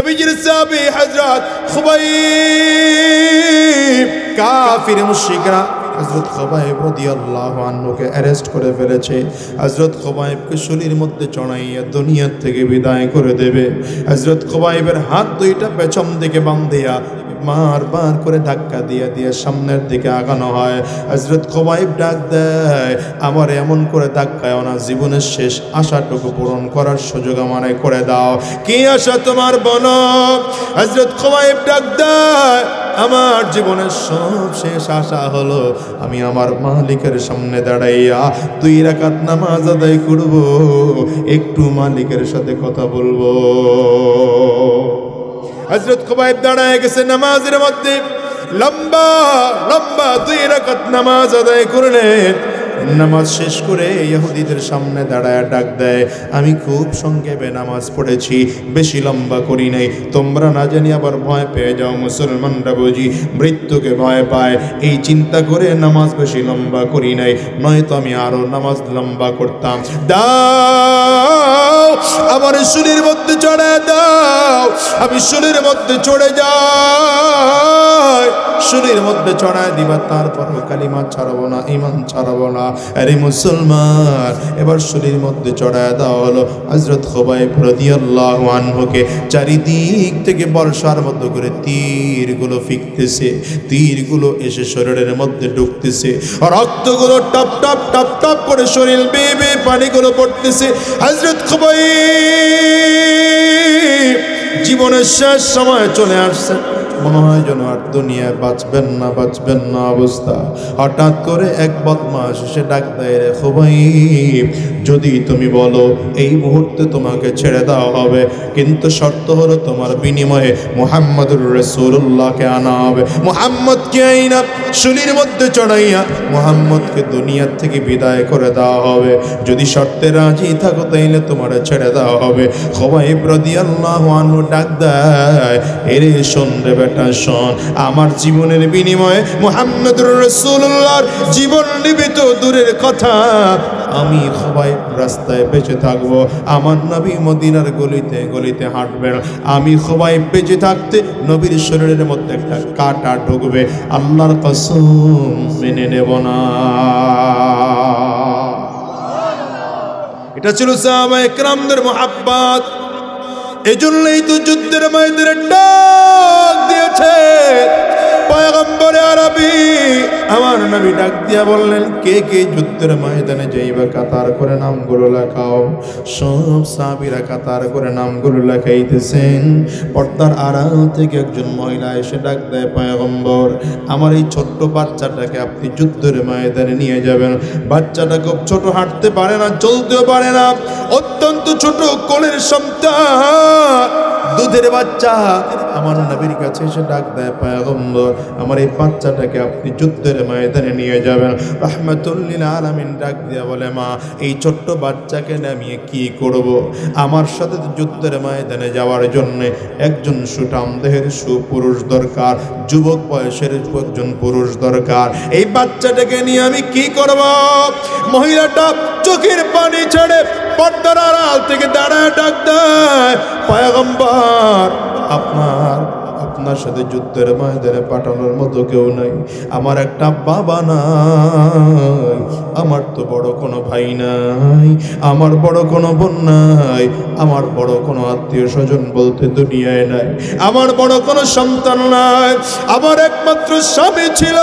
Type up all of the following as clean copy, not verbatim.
নবীজির সাহাবী হযরত খুবাইব কাফির মুশরিকরা হযরত খুবাইব রাদিয়াল্লাহু আনহুকে অ্যারেস্ট করে ফেলেছে। হযরত খুবাইবকে শুলির মধ্যে চড়াইয়া দুনিয়া থেকে বিদায় করে দেবে। হযরত খুবাইবের হাত দুইটা পেছন দিকে বাঁধিয়া বারবার করে ধাক্কা দিয়ে দিয়ে সামনের দিকে আগানো হয়। হযরত খুবাইব ডাক দেয়, আমার এমন করে ধাক্কায় না, জীবনের শেষ আশাটুকু পূরণ করার সুযোগ আমারে করে দাও। কি আশা তোমার বলো? হযরত খুবাইব ডাক দেয়, আমার জীবনের সব শেষ আশা হলো আমি আমার মালিকের সামনে দাঁড়াইয়া 2 রাকাত নামাজ আদায় করব, একটু মালিকের সাথে কথা বলবো। হযরত খুবাইব দাঁড়ায় গেছে নামাজের মধ্যে, লম্বা লম্বা 2 রাকাত নামাজ আদায় করলেন। নামাজ শেষ করে ইহুদিদের সামনে দাঁড়ায় ডাক দেয়, আমি খুব সংক্ষেপে নামাজ পড়েছি, বেশি লম্বা করি নাই, তোমরা না জানি আবার ভয় পেয়ে যাও। মুসলমানরা বুঝি মৃত্যুকে ভয় পায়, এই চিন্তা করে নামাজ বেশি লম্বা করি নাই, নয়তো আমি আরো নামাজ লম্বা করতাম। দাও আমার শুলির মধ্যে চড়ে দাও, আমি শুলির মধ্যে চড়ে যাই। শুলির মধ্যে চড়ায় দিবা, তারপর কালিমা ছাড়বো না, ঈমান ছাড়বো না। আরে মুসলমান, এবার শুলির মধ্যে চড়ায় দেওয়া হলো। হযরত খুবাইব রাদিয়াল্লাহু আনহুকে চারিদিক থেকে বর্ষার মতো করে তীরগুলো ফিকতেছে, তীরগুলো এসে শরীরের মধ্যে ঢুকতেছে, রক্তগুলো টপ টপ টপ টপ করে শরীর বেয়ে বেয়ে পানিগুলো পড়তেছে। হযরত খুবাইব জীবনের শেষ সময় চলে আসছে, মনে হয় যেন আর দুনিয়ায় বাঁচবেন না অবস্থা। হঠাৎ করে এক বদমাশ এসে ডাক দেয়, রে খুবাইব, যদি তুমি বলো এই মুহূর্তে তোমাকে ছেড়ে দেওয়া হবে, কিন্তু শর্ত হলো তোমার বিনিময়ে মুহাম্মদুর রাসূলুল্লাহকে আনা হবে। মুহাম্মদকে আইনা শুলির মধ্যে চড়াইয়া মুহাম্মদকে দুনিয়া থেকে বিদায় করে দেওয়া হবে। যদি শর্তে রাজি থাকো তাইলে তোমার ছেড়ে দেওয়া হবে। খুবাইব রাদিয়াল্লাহু আনহু ডাক দেয়, এরে শোন রে বেটা শোন, আমার জীবনের বিনিময়ে মুহাম্মদুর রাসূলুল্লাহর জীবন নিবে তো দূরের কথা, আমি খুবাইব রাস্তায় বেঁচে থাকবো, আমার নবী মদিনার গলিতে গলিতে হাঁটবেন, আমি খুবাইব বেঁচে থাকতে নবীর শরীরের মধ্যে একটা কাঁটা ঢুকবে, আল্লাহর কসম মেনে নেব না। এটা ছিল সাহাবায়ে কেরামদের মুহাব্বত। এজন্যই তো যুদ্ধের ময়দানে ডাক দিয়েছে পয়গম্বরে আরবি আমার নবী ডাক দিয়া বললেন, কে কে যুদ্ধের ময়দানে যাইবা কাতার করে নামগুলো লেখাও। সব সাহাবীরা কাতার করে নামগুলো লেখাইতেছেন। পর্দার আড়াল থেকে একজন মহিলা এসে ডাক দেয়, পয়গম্বর, আমার এই ছোট্ট বাচ্চাটাকে আপনি যুদ্ধের ময়দানে নিয়ে যাবেন। বাচ্চাটা খুব ছোট, হাঁটতে পারে না, চলতেও পারে না, অত্যন্ত ছোট, কোলের সন্তান, দুধের বাচ্চা। আমার নবীর কাছে এসে ডাক দেয়, পয়গম্বর, আমার এই বাচ্চাটাকে আপনি যুদ্ধের ময়দানে নিয়ে যাবেন। রাহমাতুল লিল আলামিন ডাক দিয়া বলে, মা, এই ছোট্ট বাচ্চাকে নামিয়ে কি করব? আমার সাথে যুদ্ধের ময়দানে যাওয়ার জন্য একজন সুঠাম দেহের সুপুরুষ দরকার, যুবক বয়সের একজন পুরুষ দরকার। এই বাচ্চাটাকে নিয়ে আমি কি করব? মহিলাটা চোখের পানি ছেড়ে পর্দার আড়াল থেকে দাঁড়ায় ডাক দেয়, পয়গম্বর, আপনার সাথে যুদ্ধের ময়দানে পাঠানোর মতো কেউ নাই, আমার একটা বাবা নাই, আমার তো বড় কোনো ভাই নাই, আমার বড় কোনো বোন নাই, আমার বড় কোনো আত্মীয় স্বজন বলতে দুনিয়ায় নাই, আমার বড় কোনো সন্তান নাই, আমার একমাত্র স্বামী ছিল,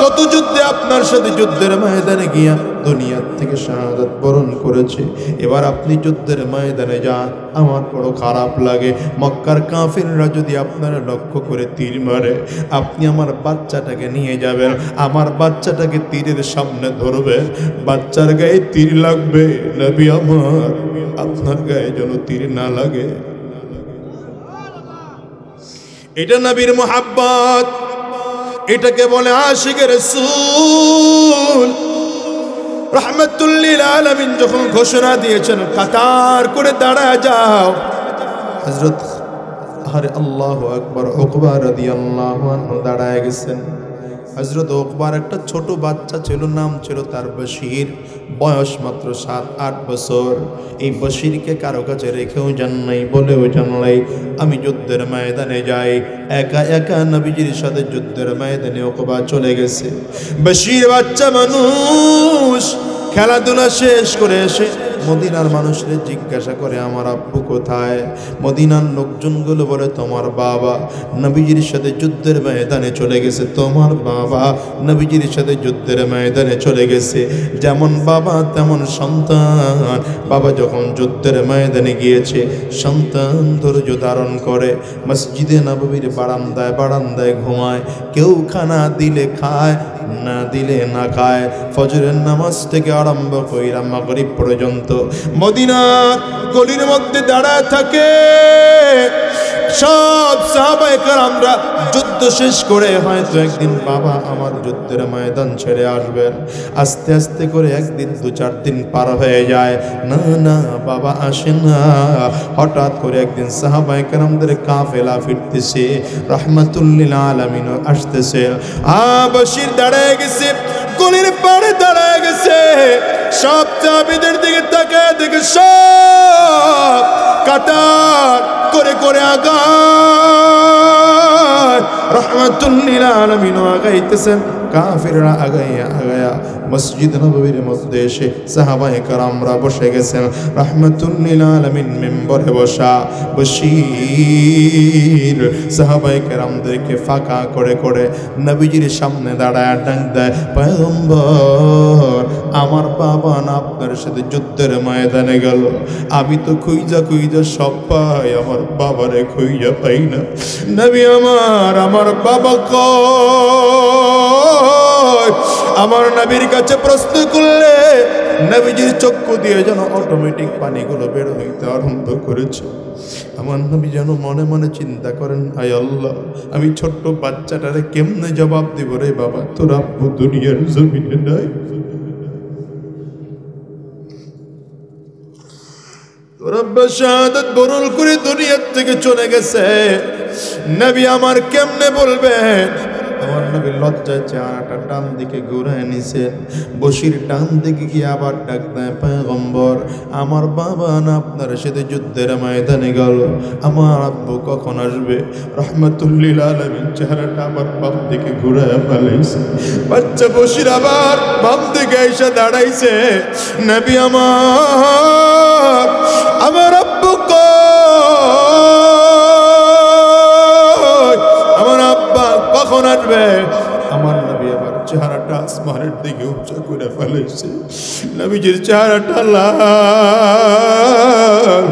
কত যুদ্ধে আপনার সাথে যুদ্ধের ময়দানে গিয়া দুনিয়ার থেকে শাহাদাত বরণ করেছে, এবার আপনি যুদ্ধের ময়দানে যান, আমার বড় খারাপ লাগে। মক্কার কাফিররা যদি আপনারা লক্ষ্য করে তীর মারে, আপনি আমার বাচ্চাটাকে নিয়ে যাবেন, আমার বাচ্চাটাকে তীরের সামনে ধরবেন, বাচ্চার গায়ে তীর লাগবে, নবী আমার, আপনার গায়ে যেন তীর না লাগে। এটা নবীর মুহাব্বত, এটাকে বলে আশিকে রাসূল। রাহমাতুল লিল আলামিন যখন ঘোষণা দিয়েছেন, কাতার করে দাঁড়ায় যাও, হযরত আল্লাহু আকবার উকবা রাদিয়াল্লাহু আনহু দাঁড়ায় গেছেন। হযরত উকবার একটা ছোট বাচ্চা ছিল, নাম ছিল তার বশির, বয়স মাত্র 7-8 বছর। এই বশিরকে কারো কাছে রেখেও যান নাই, বলেও যান নাই আমি যুদ্ধের ময়দানে যাই। একা একা নবীজির সাথে যুদ্ধের ময়দানে উকবা চলে গেছে। বশির বাচ্চা মানুষ খেলাধুলা শেষ করে এসে মদিনার মানুষরে জিজ্ঞাসা করে আমার আব্বু কোথায়। মদিনার লোকজনগুলো বলে তোমার বাবা নবীজির সাথে যুদ্ধের ময়দানে চলে গেছে, তোমার বাবা নবীজির সাথে যুদ্ধের ময়দানে চলে গেছে। যেমন বাবা তেমন সন্তান। বাবা যখন যুদ্ধের ময়দানে গিয়েছে, সন্তান ধৈর্য ধারণ করে মসজিদে নববীর বারান্দায় বারান্দায় ঘুমায়। কেউ খানা দিলে খায়, না দিলে না খায়। ফজরের নামাজ থেকে আরম্ভ কইরা মাগরিব পর্যন্ত মদিনার গলির মধ্যে দাঁড়ায় থাকে। সব সাহাবায়ে কেরামরা যুদ্ধ শেষ করে হয়তো একদিন বাবা আমার যুদ্ধের ময়দান ছেড়ে আসবেন। আস্তে আস্তে করে একদিন 2-4 দিন পার হয়ে যায়, না না বাবা আসেন না। হঠাৎ করে একদিন সাহাবায়ে কেরামদের কাফেলা ফিরতেছে, রাহমাতুল লিল আলামিন আসতেছে। বশির দাঁড়ায় গেছে, গলির পাড়ে দাঁড়ায় গেছে। সব সাহাবীদের দিকে তাকায় দেখে সব কাতার করে করে আগায়। রাহমাতুল লিল আলামিন আগাইতেছেন, কাফিররা আগাইয়া আগাইয়া মসজিদ নববীর মধ্যে এসে সাহাবায়ে কেরামরা বসে গেছেন। রাহমাতুল লিল আলামিন মিম্বরে বসা। বশির সাহাবায়ে কেরামদেরকে ফাঁকা করে করে নবীজির সামনে দাঁড়ায় ডাক দেয়, পয়গম্বর আমার বাবা না আপনার সাথে যুদ্ধের ময়দানে গেল। আমি তো খুঁজা খুঁজা সব পাই, আমার বাবারে খুঁজা পাই না। নবী আমার বাবা কই? আমার নবীর কাছে প্রশ্ন করলে নবীজির চক্ষু দিয়ে যেন অটোমেটিক পানিগুলো বের হইতে আরম্ভ করেছে। আমার নবী যেন মনে মনে চিন্তা করেন, আয় আল্লাহ আমি ছোট্ট বাচ্চাটারে কেমনে জবাব দিব রে বাবা, তোর আব্বু দুনিয়ার জমিনে নাই। তোর আব্বা শাহাদাত বরণ করে দুনিয়ার থেকে চলে গেছে। নবী আমার কেমনে বলবেন? আমার নবী লজ্জায় চেহারাটা ডান দিকে ঘুরায় নিছেন। বশির ডান দিকে গিয়ে আবার ডাক দেয়, পয়গম্বর আমার বাবা না আপনার সাথে যুদ্ধের ময়দানে গেল, আমার আব্বু কখন আসবে? রাহমাতুল লিল আলামিন চেহারাটা আবার বাম দিকে ঘুরায় ফেলাইছে। বাচ্চা বশির আবার বাম দিকে এসে দাঁড়াইছে। নবী আমার আব্বু আমার আব্বা কখন আসবে? আমার নবী আবার চেহারাটা আসমানের দিকে উঁচু করে ফেলেছে। নবীজির চেহারাটা লাল।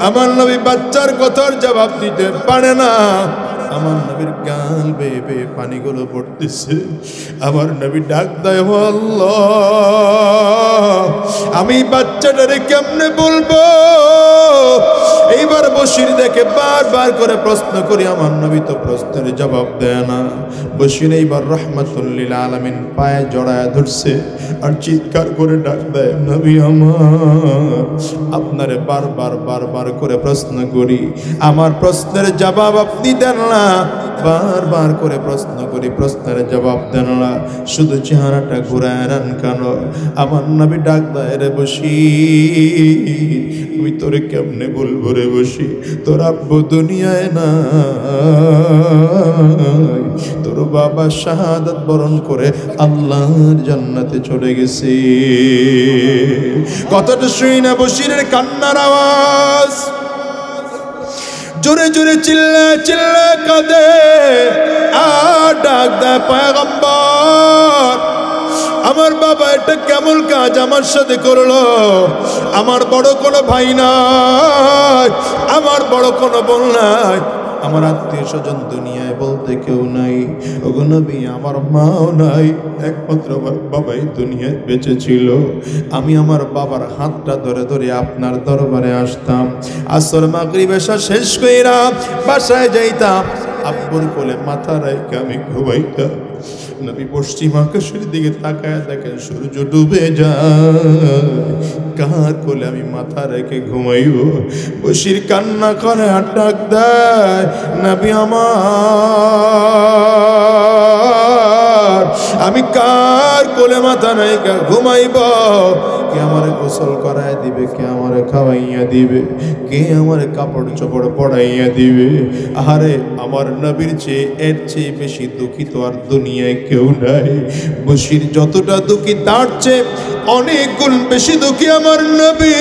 আমার নবী বাচ্চার কথার জবাব দিতে পারে না। আমার নবীর গাল বেয়ে বেয়ে পানিগুলো পড়তেছে। আমার নবী ডাক দেয়, আল্লাহ আমি বাচ্চাটারে কেমনে বলবো? এইবার বশির দেখে বারবার করে প্রশ্ন করি, আমার নবী তো প্রশ্নের জবাব দেয় না। বশির এইবার রাহমাতুল লিল আলামিন পায়ে জড়ায় ধরছে আর চিৎকার করে ডাক দেয়, নবী আমার আপনারে বারবার বারবার করে প্রশ্ন করি, আমার প্রশ্নের জবাব আপনি দেন না। বারবার করে প্রশ্ন করি, প্রশ্নের জবাব দেন না, শুধু চেহারাটা ঘুরায় নেন কেন? আমার নবী ডাক দেয়, রে বশির আমি তোরে কেমনে বলবো রে বশির, তোর আব্বু দুনিয়ায় না, তোর বাবা শাহাদাত বরণ করে আল্লাহর জান্নাতে চলে গেছে। কথাটা শুই না বশিরের কান্নার আওয়াজ। জোরে জোরে চিল্লা চিল্লা কাঁদে আর ডাক দেয়, পয়গম্বর আমার বাবা এটা কেমন কাজ আমার সাথে করলো? আমার বড় কোনো ভাই নাই, আমার বড় কোনো বোন নাই, আমার আত্মীয় স্বজন দুনিয়ায় বলতে কেউ নাই। ওগো নবী আমার মাও নাই, একমাত্র আমার বাবাই দুনিয়ায় বেঁচে ছিল। আমি আমার বাবার হাতটা ধরে ধরে আপনার দরবারে আসতাম, আসর মাগরিব এশা শেষ কইরা বাসায় যাইতাম, আব্বুর কোলে মাথা রেখে আমি ঘুমাইতাম। নবী পশ্চিম আকাশের দিকে তাকায় দেখেন সূর্য ডুবে যায়, কার কোলে আমি মাথা রেখে ঘুমাইব? বশির কান্না করে আর ডাক দেয়, নবী আমার আমি কার কোলে মাথা নাইকা ঘুমাইব? কে আমার গোসল করায় দিবে? কে আমার খাওয়াইয়া দিবে? কে আমার কাপড় চোপড় পড়াইয়া দিবে? আরে আমার নবীর চেয়ে এর চেয়ে বেশি দুঃখী তো আর দুনিয়ায় কেউ নাই। বশির যতটা দুঃখী তার চেয়ে অনেক গুণ বেশি দুঃখী আমার নবী।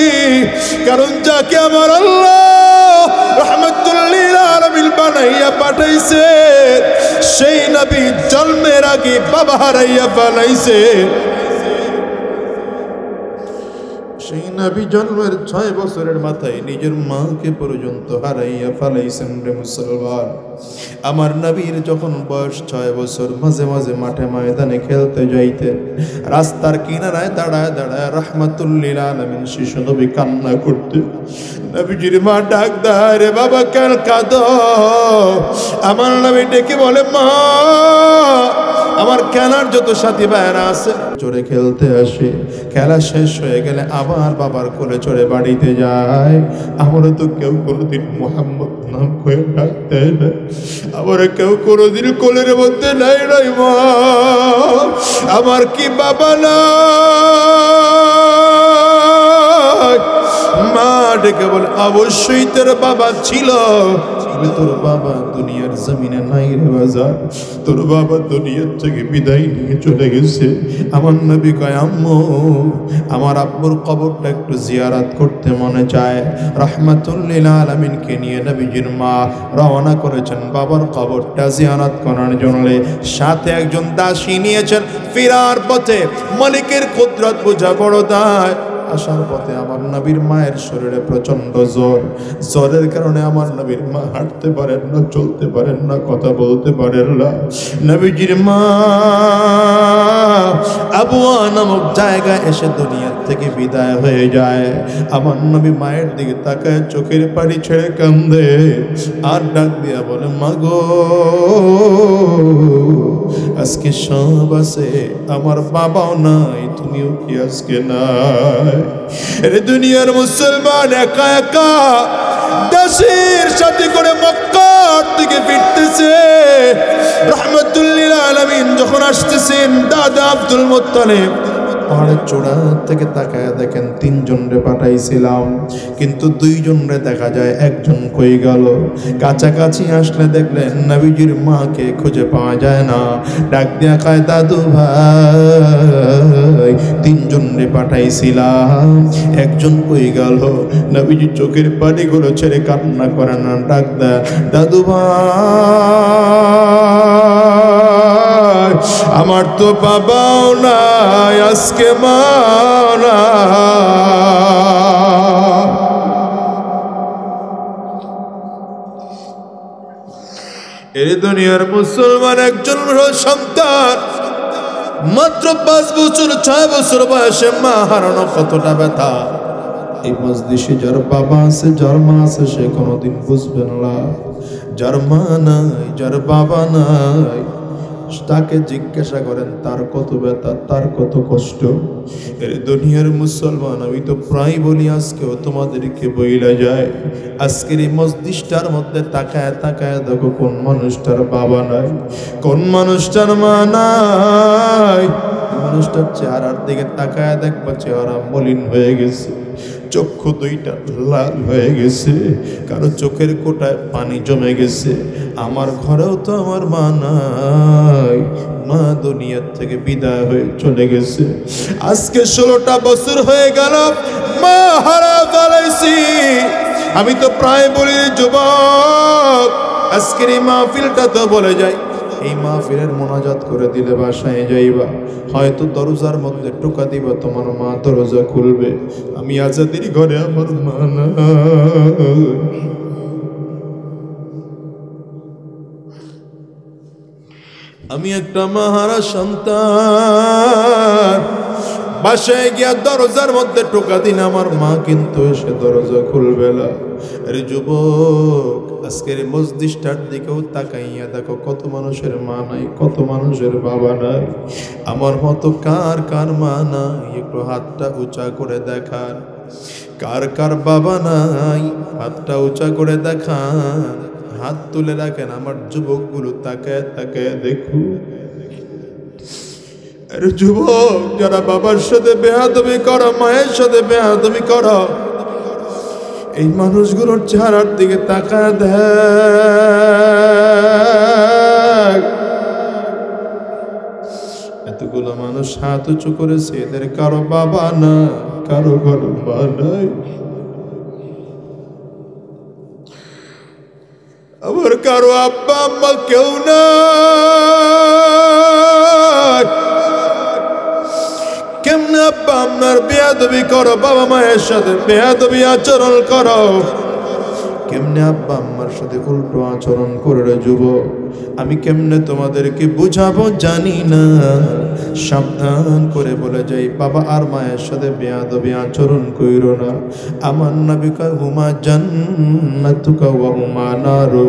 কারণ যাকে আমার আল্লাহ রাহমাতুল লিল আলামিন বানাইয়া পাঠাইছে, সেই নবী জন্মের আগে বাবা হারাইয়া পালাইছে। সেই নবী জন্মের 6 বছরের মাথায় নিজের মাকে পর্যন্ত হারাইয়া ফালাইছেন রে মুসলমান। আমার নবীর যখন বয়স 6 বছর, মাঝে মাঝে মাঠে ময়দানে খেলতে যাইতেন। রাস্তার কিনারায় দাঁড়ায় দাঁড়ায় রাহমাতুল লিল আলামিন শিশু নবী কান্না করতেন। নবীজির মা ডাক দেয়, রে বাবা কেন কাঁদো? আমার নবী ডেকে বলে, মা আমার খেলার যত সাথী ভাইরা আছে চড়ে খেলতে আসে, খেলা শেষ হয়ে গেলে আবার বাবার কোলে চড়ে বাড়িতে যায়। আমার তো কেউ কোনোদিন মোহাম্মদ নাম করে ডাক দেয় না, আমার কেউ কোনোদিন কোলের মধ্যে নাই নাই। মা আমার কি বাবা না? মা ডেকে বলে, অবশ্যই তোর বাবা ছিল, তোর বাবা দুনিয়ার জমিনে নাই রে বাজার, তোর বাবা দুনিয়ার থেকে বিদায় নিয়ে চলে গেছে। আমার নবী কয়, আম্মু আমার আব্বুর কবরটা একটু জিয়ারত করতে মনে চায়। রাহমাতুল লিল আলামিনকে নিয়ে নবীজির মা রওনা করেছেন বাবার কবরটা জিয়ারত করার জন্য। সাথে একজন দাসী নিয়েছেন। ফেরার পথে মালিকের কুদরত বোঝা বড় দায়। আসার পথে আমার নবীর মায়ের শরীরে প্রচন্ড জ্বর। জ্বরের কারণে আমার নবীর মা হাঁটতে পারেন না, চলতে পারেন না, কথা বলতে পারেন না। নবীজির মা আবুয়া নামক জায়গায় এসে দুনিয়ার থেকে বিদায় হয়ে যায়। আমার নবী মায়ের দিকে তাকায় চোখের পানি ছেড়ে কান্দে আর ডাক দিয়া বলে, মাগো আজকে সব আছে, আমার বাবাও নাই, তুমিও কি আজকে নাই? এর দুনিয়ার মুসলমান একা একা দাসীর সাথে করে মক্কার দিকে ফিরতেছে। রাহমাতুল লিল আলামিন যখন আসতেছেন, দাদা আব্দুল মুত্তালিব পাহাড়ের চূড়া থেকে তাকায় দেখেন 3 জনরে পাঠাইছিলাম, কিন্তু 2 জনরে দেখা যায়, একজন কই গেল? কাছাকাছি আসলে দেখলেন নবীজির মাকে খুঁজে পাওয়া যায় না। ডাক দিয়া কয়, দাদু ভাই 3 জনরে পাঠাইছিলাম, একজন কই গেল? নবীজি চোখের পানিগুলো ছেড়ে কান্না করে না, ডাক দেয়, দাদু ভাই আমার তো বাবাও নাই, আজকে মা নাই। এই দুনিয়ার মুসলমান একজন সন্তান মাত্র 5 বছর 6 বছর বয়সে মা হারানো কতটা ব্যথা। এই মজলিসে যার বাবা আছে, যার মা আছে, সে কোনোদিন বুঝবেন না। যার মা নাই, যার বাবা নাই, তাকে জিজ্ঞাসা করেন তার কত ব্যথা, তার কত কষ্ট। এর দুনিয়ার মুসলমান আমি তো প্রায় বলি, আজকেও তোমাদেরকে বইলা যায়, আজকের এই মজলিসটার মধ্যে তাকায় তাকায় দেখো কোন মানুষটার বাবা নাই, কোন মানুষটার মা নাই। মানুষটার চেহারার দিকে তাকায় দেখবা চেহারা মলিন হয়ে গেছে, চক্ষু 2টা লাল হয়ে গেছে, কারো চোখের কোটায় পানি জমে গেছে। আমার ঘরেও তো আমার মা নাই, মা দুনিয়ার থেকে বিদায় হয়ে চলে গেছে। আজকে 16টা বছর হয়ে গেল মা হারা ফেলেছি। আমি তো প্রায় বলি, যুবক আজকের এই মাহফিলটা তো বলে যাই, এই মাহফিলের মোনাজাত করে দিলে বাসায় যাইবা, হয়তো দরজার মধ্যে টোকা দিবা, তোমার মা দরজা খুলবে, আমি আজাদের ঘরে আমার মা না। আমি একটা মাহারা সন্তান, বাসায় গিয়া দরজার মধ্যে টোকা দিন, আমার মা কিন্তু এসে দরজা খুলবে না। আরে যুবক, আজকের মজলিসটার দিকেও তাকাইয়া দেখো কত মানুষের মা নাই, কত মানুষের বাবা নাই। আমার মতো কার কার মা নাই, একটু হাতটা উঁচা করে দেখান। কার কার বাবা নাই, হাতটা উঁচা করে দেখান, হাত তুলে রাখেন। আমার যুবকগুলো তাকায় তাকায় দেখুন। এর যুবক যারা বাবার সাথে বেয়াদবি করো, মায়ের সাথে বেয়াদবি করো, এই মানুষগুলোর চেহারার দিকে তাকায় দেখ। এতগুলো মানুষ হাত উঁচু করেছে, এদের কারো বাবা না, কারো ঘর মা নাই, আবার কারো আব্বা আম্মা কেউ না। কেমনে আব্বা আম্মার বেয়াদবি করো, বাবা মায়ের সাথে বেয়াদবি আচরণ করো, কেমনে আব্বা আম্মার সাথে উল্টো আচরণ করে রে যুবক। আমি কেমনে তোমাদেরকে বুঝাবো জানি না, সাবধান করে বলে যাই, বাবা আর মায়ের সাথে বেয়াদবি আচরণ কইরো না। আমার নবী কয় হুমা জান্নাতুকা ওয়া হুমা নারু,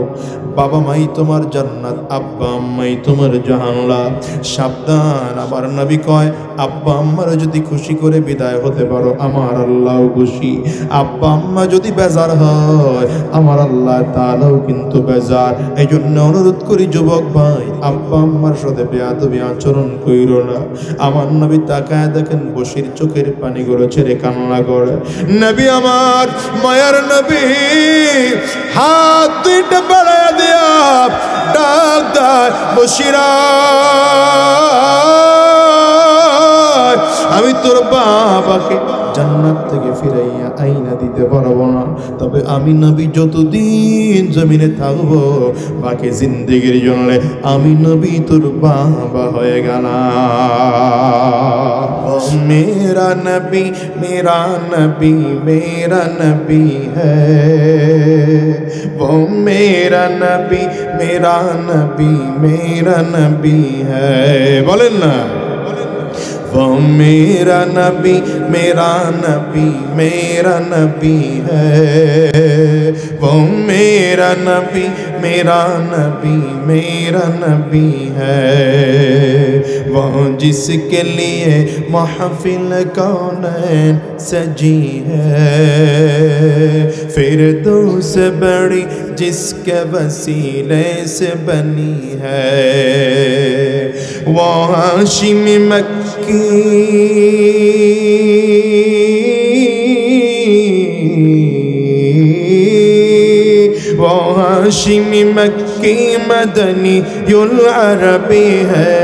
বাবা মাই তোমার জান্নাত, আব্বা আম্মাই তোমার জাহান্নাম। সাবধান, আমার নবী কয় আব্বা আম্মার যদি খুশি করে বিদায় হতে পারো, আমার আল্লাহ খুশি। আব্বা আম্মা যদি বেজার হয়, আমার আল্লাহ তাআলাও কিন্তু বেজার। এই জন্য অনুরোধ করি যুবক ভাই, আব্বা আম্মার সাথে বেয়াদবি আচরণ কইরো না। আমার নবী তাকায় দেখেন, বসির চোখের পানিগুলো ছেড়ে কান্না করে। নবী আমার মায়ার নবী হাত দুইটা বাড়ায় দিয়া ডাক দেয়, বসিরা আমি তোর বাবাকে জান্নাত থেকে ফিরাইয়া আইনা দিতে পারবো না, তবে আমি নবী যতদিন জমিনে থাকবো, বাকি জিন্দেগির জন্য আমি নবী তোর বাবা হয়ে গেলাম। মেরা নবী মেরা নবী মেরা নবী হ্যায়, वो मेरा नबी मेरा नबी मेरा नबी है। बोलें ना, वो मेरा नबी मेरा नबी मेरा नबी है, वो मेरा नबी मेरा नबी मेरा नबी है, वो जिसके लिए महफिल कौनैन सजी है, फिरदौस बड़ी जिसके वसीले से बनी है, वो हाशिमी मक्की वो हाशिमी मक्की मदनी युल अरबी है,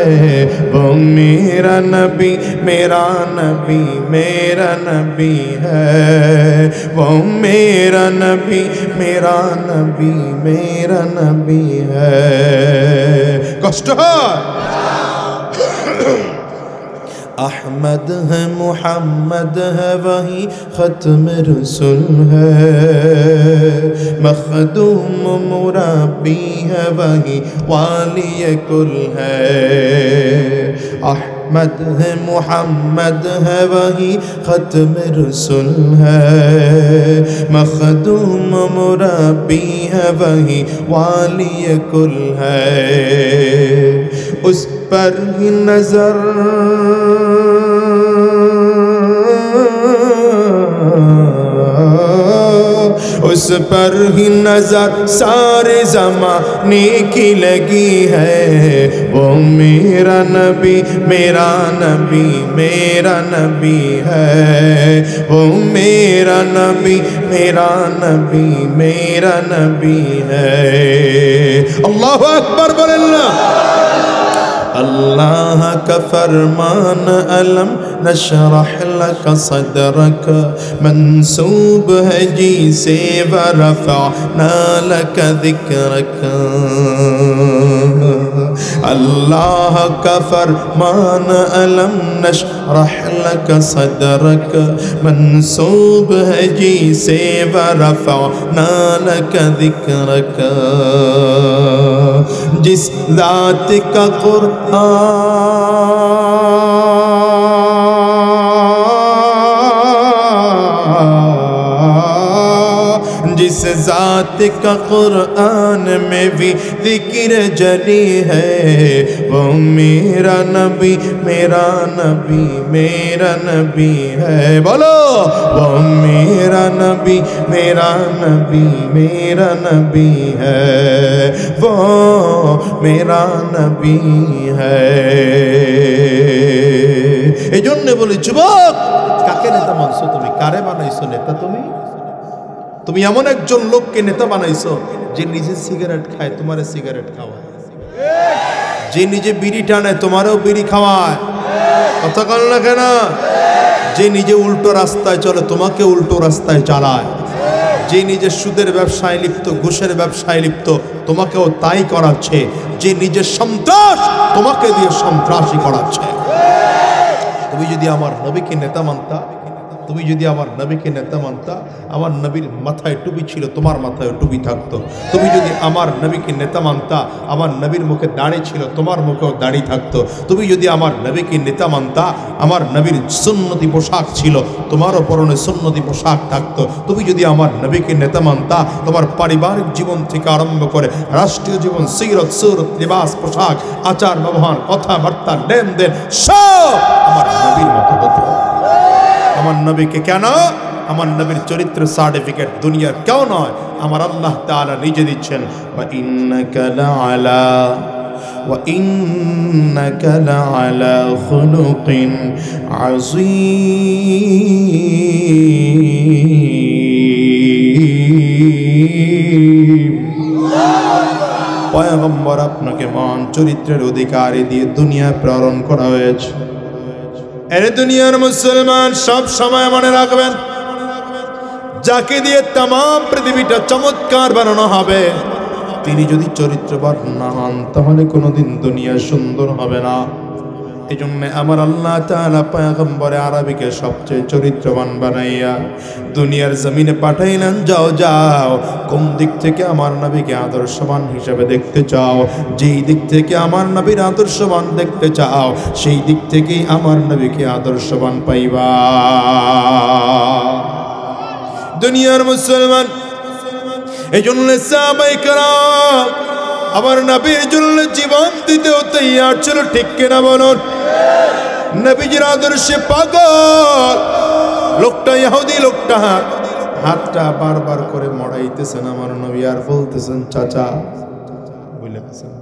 वो मेरा नबी मेरा नबी मेरा नबी है, वो मेरा नबी मेरा नबी मेरा नबी है। कष्ट है अहमद है मुहम्मद है वही खत्म रसूल है, मखदूम मुरब्बी है वही वाली कुल है, अहमद है मुहम्मद है वही खत्म रसूल है, मखदूम मुरब्बी है वही वाली कुल है, उस पर ही नजर उस पर ही नजर सारे ज़माने की लगी है, वो मेरा नबी मेरा नबी मेरा नबी है, वो मेरा नबी मेरा नबी मेरा नबी है। अल्लाहु अकबर बोलना। अल्लाह का फरमान अलम नशरह लक सदरक मंसूब है जी से वरफ़अना लक ज़िक्रक। अल्लाह का फरमान अलम नशरह लक सदरक मंसूब है जी से वरफ़अना लक ज़िक्रक। जिस ज़ात का जिस ज़ात का क़ुरआन में भी ज़िक्र जली है, वो मेरा नबी मेरा नबी मेरा नबी है। बोलो, वो मेरा नबी मेरा नबी मेरा नबी है, वो मेरा नबी है। এজন্য বলি যুবক, কাকে নেতা মানছো তুমি? কারে বানাইছো নেতা? তুমি এমন একজন লোককে নেতা বানাইছো যে নিজে সিগারেট খায়, তোমারে সিগারেট খাওয়ায়, যে নিজে বিড়ি টানে, তোমারও বিড়ি খাওয়ায়। কথা বল না কেন? যে নিজে উল্টো রাস্তায় চলে, তোমাকে উল্টো রাস্তায় চালায়। যে নিজে সুদের ব্যবসায় লিপ্ত, ঘুষের ব্যবসায় লিপ্ত, তোমাকেও তাই করাচ্ছে। যে নিজে সন্ত্রাস, তোমাকে দিয়ে সন্ত্রাসী করাচ্ছে। তুমি যদি আমার নবীকে নেতা মানতা, তুমি যদি আমার নবীকে নেতা মানতা, আমার নবীর মাথায় টুপি ছিল, তোমার মাথায় টুপি থাকতো। তুমি যদি আমার নবীকে নেতা মানতা, আমার নবীর মুখে দাড়ি ছিল, তোমার মুখেও দাড়ি থাকতো। তুমি যদি আমার নবীকে নেতা মানতা, আমার নবীর সুন্নতি পোশাক ছিল, তোমারও পরনে সুন্নতি পোশাক থাকতো। তুমি যদি আমার নবীকে নেতা মানতা, তোমার পারিবারিক জীবন থেকে আরম্ভ করে রাষ্ট্রীয় জীবন, সিরত সুরত, লিবাস, পোশাক, আচার ব্যবহার, কথাবার্তা, লেনদেন সব আমার নবীর মতো হতো। আমার নবীকে কেন? আমার নবীর চরিত্র সার্টিফিকেট দুনিয়ার কেউ নয়, আমার আল্লাহ তাআলা নিজে দিচ্ছেন। ওয়া ইন্নাকা লাআলা খুলুকিন আযীম। পয়গম্বর আপনাকে মহান চরিত্রের অধিকারী দিয়ে দুনিয়া প্রেরণ করা হয়েছে। এরে দুনিয়ার মুসলমান, সব সময় মনে রাখবেন, যাকে দিয়ে তাম পৃথিবীটা চমৎকার বানানো হবে, তিনি যদি চরিত্রবান না হন, তাহলে কোনোদিন দুনিয়া সুন্দর হবে না। এই জন্য আমার আল্লাহ তাআলা পয়গম্বরে আরবিকে সবচেয়ে চরিত্রবান বানাইয়া দুনিয়ার জমিনে পাঠাইলেন। যাও কোন দিক থেকে আমার নবীকে আদর্শবান হিসেবে দেখতে চাও, যেই দিক থেকে আমার নবীর আদর্শবান দেখতে চাও, সেই দিক থেকেই আমার নবীকে আদর্শবান পাইবা। দুনিয়ার মুসলমান, এই জন্য সাহাবায়ে কেরাম আমার নবীর জন্য জীবন দিতেও তৈয়ার ছিল, ঠিক কিনা বলুন? নবীজির আদর্শে পাগল লোকটা, ইহুদি লোকটা হাতটা বারবার করে মড়াইতেছেন আমার নবী, আর বলতেছেন, চাচা বলেছেন,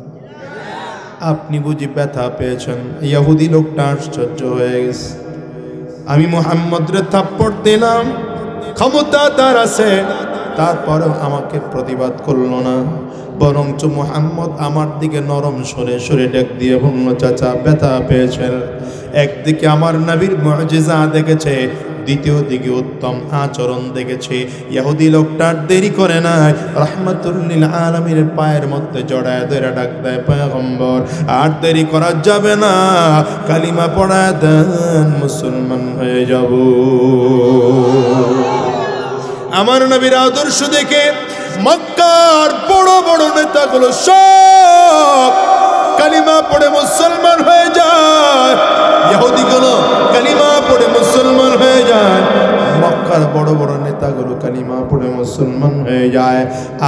আপনি বুঝি ব্যথা পেয়েছেন? ইহুদি লোকটা আশ্চর্য হয়ে গেছে। আমি মুহাম্মদরে থাপ্পড় দিলাম, ক্ষমতা তার আছে, তারপরেও আমাকে প্রতিবাদ করলো না, বরঞ্চ মুহাম্মদ আমার দিকে নরম সরে সরে ডাক দিয়ে বলল, চাচা ব্যথা পেয়েছেন। একদিকে আমার নবীর মুজিজা দেখেছে, দ্বিতীয় দিকে উত্তম আচরণ দেখেছে। ইহুদি লোকটা দেরি করে নাই, রাহমাতুল লিল আলামিনের পায়ের মধ্যে জড়ায় ধরে ডাক দেয়, পয়গম্বর আর দেরি করা যাবে না, কালিমা পড়ায় দেন, মুসলমান হয়ে যাব। আমার নবীর আদর্শ দেখে মক্কার বড় বড় নেতাগুলো সব কালিমা পড়ে মুসলমান হয়ে যায়। ইহুদিগুলো কালিমা পড়ে মুসলমান হয়ে যায়, মক্কার বড় বড় নেতাগুলো কালিমা পড়ে মুসলমান হয়ে যায়।